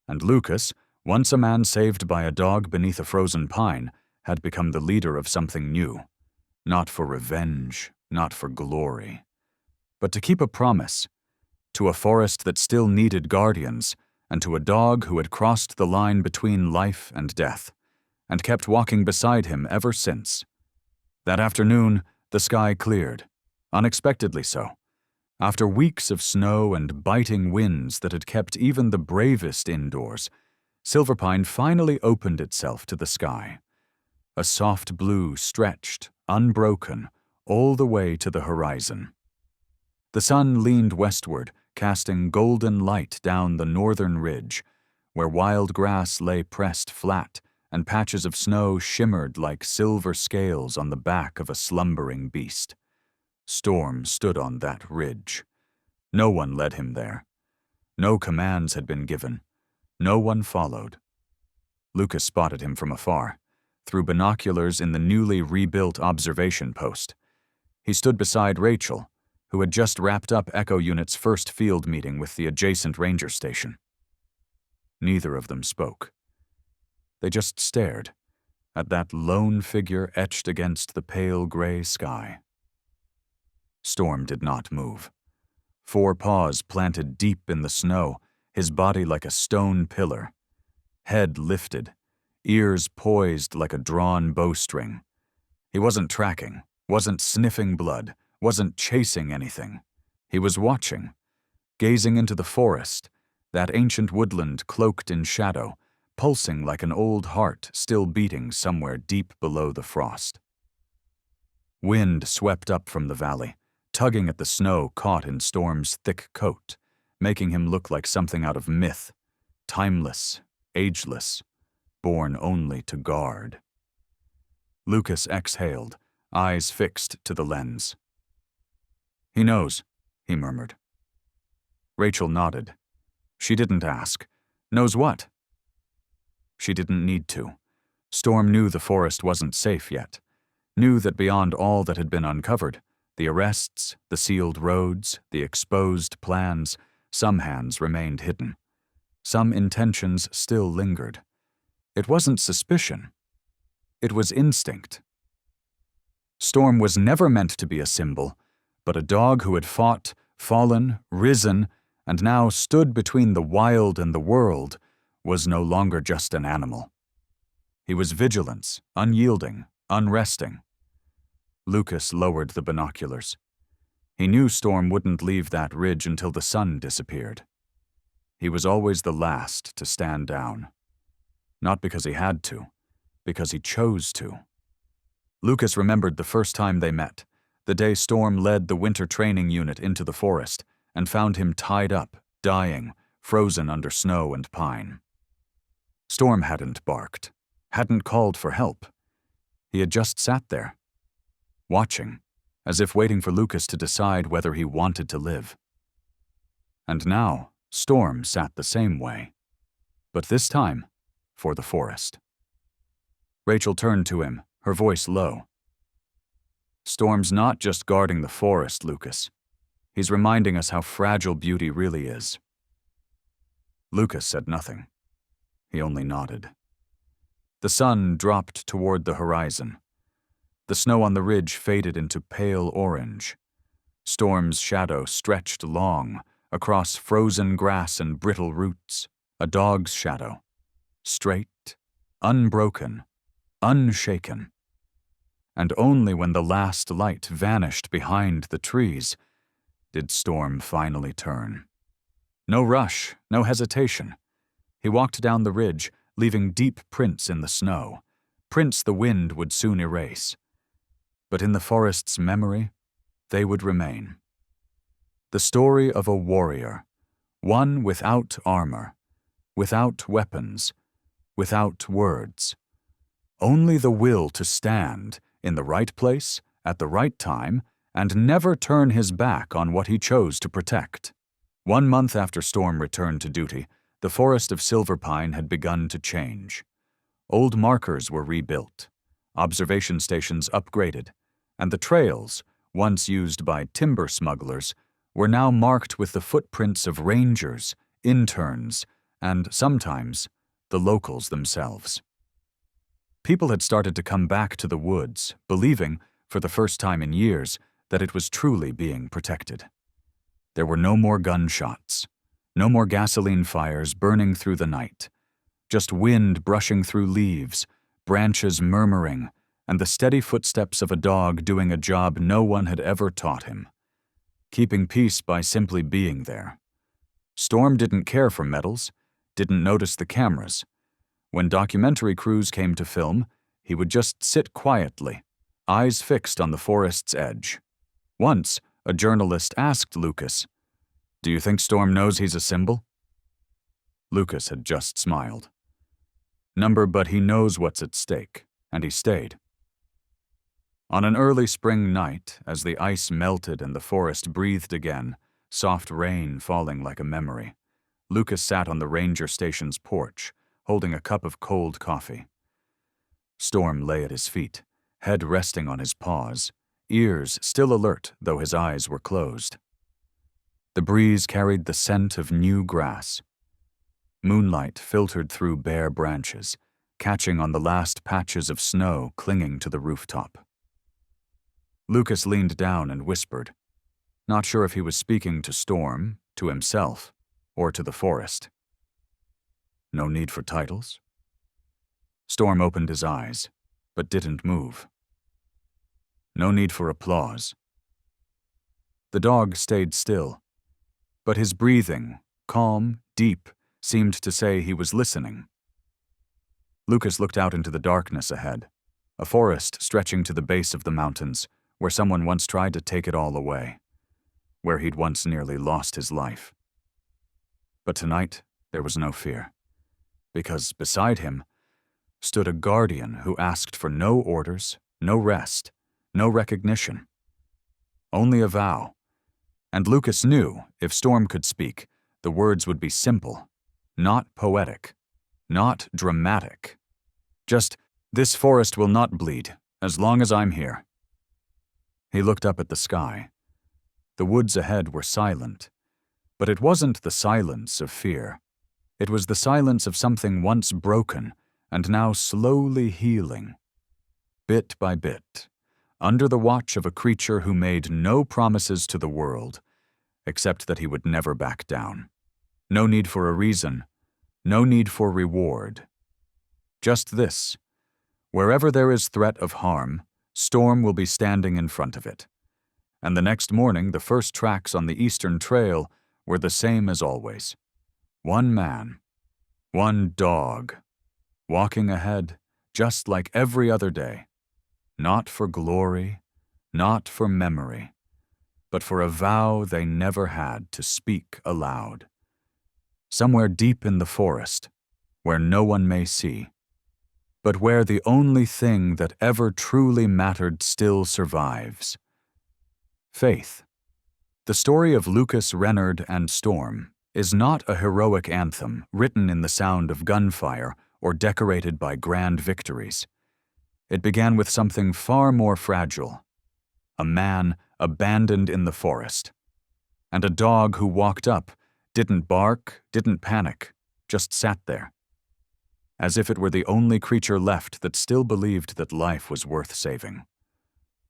Speaker 1: And Lucas, once a man saved by a dog beneath a frozen pine, had become the leader of something new. Not for revenge, not for glory, but to keep a promise, to a forest that still needed guardians, and to a dog who had crossed the line between life and death, and kept walking beside him ever since. That afternoon, the sky cleared, unexpectedly so. After weeks of snow and biting winds that had kept even the bravest indoors, Silverpine finally opened itself to the sky. A soft blue stretched, unbroken, all the way to the horizon. The sun leaned westward, casting golden light down the northern ridge, where wild grass lay pressed flat and patches of snow shimmered like silver scales on the back of a slumbering beast. Storm stood on that ridge. No one led him there. No commands had been given. No one followed. Lucas spotted him from afar, through binoculars in the newly rebuilt observation post. He stood beside Rachel, who had just wrapped up Echo Unit's first field meeting with the adjacent ranger station. Neither of them spoke. They just stared at that lone figure etched against the pale gray sky. Storm did not move. 4 paws planted deep in the snow, his body like a stone pillar. Head lifted, ears poised like a drawn bowstring. He wasn't tracking, wasn't sniffing blood, wasn't chasing anything. He was watching, gazing into the forest, that ancient woodland cloaked in shadow, pulsing like an old heart still beating somewhere deep below the frost. Wind swept up from the valley, tugging at the snow caught in Storm's thick coat, making him look like something out of myth, timeless, ageless, born only to guard. Lucas exhaled, eyes fixed to the lens. "He knows," he murmured. Rachel nodded. She didn't ask. "Knows what?" She didn't need to. Storm knew the forest wasn't safe yet, knew that beyond all that had been uncovered, the arrests, the sealed roads, the exposed plans, some hands remained hidden. Some intentions still lingered. It wasn't suspicion. It was instinct. Storm was never meant to be a symbol, but a dog who had fought, fallen, risen, and now stood between the wild and the world was no longer just an animal. He was vigilance, unyielding, unresting. Lucas lowered the binoculars. He knew Storm wouldn't leave that ridge until the sun disappeared. He was always the last to stand down. Not because he had to, because he chose to. Lucas remembered the first time they met, the day Storm led the winter training unit into the forest and found him tied up, dying, frozen under snow and pine. Storm hadn't barked, hadn't called for help. He had just sat there, watching, as if waiting for Lucas to decide whether he wanted to live. And now, Storm sat the same way, but this time, for the forest. Rachel turned to him, her voice low. "Storm's not just guarding the forest, Lucas. He's reminding us how fragile beauty really is." Lucas said nothing. He only nodded. The sun dropped toward the horizon. The snow on the ridge faded into pale orange. Storm's shadow stretched long, across frozen grass and brittle roots, a dog's shadow, straight, unbroken, unshaken. And only when the last light vanished behind the trees did Storm finally turn. No rush, no hesitation. He walked down the ridge, leaving deep prints in the snow, prints the wind would soon erase. But in the forest's memory, they would remain. The story of a warrior, one without armor, without weapons, without words. Only the will to stand in the right place, at the right time, and never turn his back on what he chose to protect. 1 month after Storm returned to duty, the forest of Silverpine had begun to change. Old markers were rebuilt, observation stations upgraded, and the trails, once used by timber smugglers, were now marked with the footprints of rangers, interns, and sometimes the locals themselves. People had started to come back to the woods, believing, for the first time in years, that it was truly being protected. There were no more gunshots, no more gasoline fires burning through the night, just wind brushing through leaves, branches murmuring, and the steady footsteps of a dog doing a job no one had ever taught him, keeping peace by simply being there. Storm didn't care for medals, didn't notice the cameras. When documentary crews came to film, he would just sit quietly, eyes fixed on the forest's edge. Once, a journalist asked Lucas, "Do you think Storm knows he's a symbol?" Lucas had just smiled. But he knows what's at stake, and he stayed. On an early spring night, as the ice melted and the forest breathed again, soft rain falling like a memory, Lucas sat on the ranger station's porch, holding a cup of cold coffee. Storm lay at his feet, head resting on his paws, ears still alert though his eyes were closed. The breeze carried the scent of new grass. Moonlight filtered through bare branches, catching on the last patches of snow clinging to the rooftop. Lucas leaned down and whispered, not sure if he was speaking to Storm, to himself, or to the forest. "No need for titles?" Storm opened his eyes, but didn't move. "No need for applause." The dog stayed still, but his breathing, calm, deep, seemed to say he was listening. Lucas looked out into the darkness ahead, a forest stretching to the base of the mountains, where someone once tried to take it all away, where he'd once nearly lost his life. But tonight, there was no fear, because beside him stood a guardian who asked for no orders, no rest, no recognition. Only a vow. And Lucas knew, if Storm could speak, the words would be simple, not poetic, not dramatic. Just, "This forest will not bleed, as long as I'm here." He looked up at the sky. The woods ahead were silent, but it wasn't the silence of fear. It was the silence of something once broken and now slowly healing. Bit by bit, under the watch of a creature who made no promises to the world, except that he would never back down. No need for a reason, no need for reward. Just this: wherever there is threat of harm, Storm will be standing in front of it. And the next morning, the first tracks on the Eastern Trail were the same as always. One man, one dog, walking ahead, just like every other day. Not for glory, not for memory, but for a vow they never had to speak aloud. Somewhere deep in the forest, where no one may see, but where the only thing that ever truly mattered still survives: faith. The story of Lucas, Reynard, and Storm is not a heroic anthem written in the sound of gunfire or decorated by grand victories. It began with something far more fragile: a man abandoned in the forest, and a dog who walked up, didn't bark, didn't panic, just sat there, as if it were the only creature left that still believed that life was worth saving.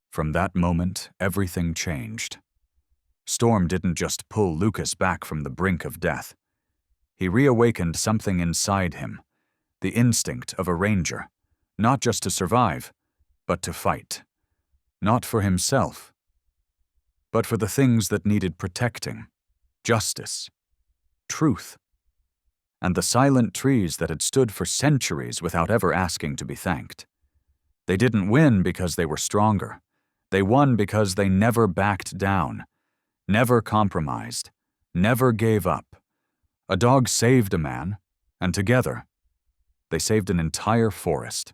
Speaker 1: From that moment, everything changed. Storm didn't just pull Lucas back from the brink of death. He reawakened something inside him, the instinct of a ranger, not just to survive, but to fight. Not for himself, but for the things that needed protecting: justice, truth, and the silent trees that had stood for centuries without ever asking to be thanked. They didn't win because they were stronger. They won because they never backed down, never compromised, never gave up. A dog saved a man, and together, they saved an entire forest.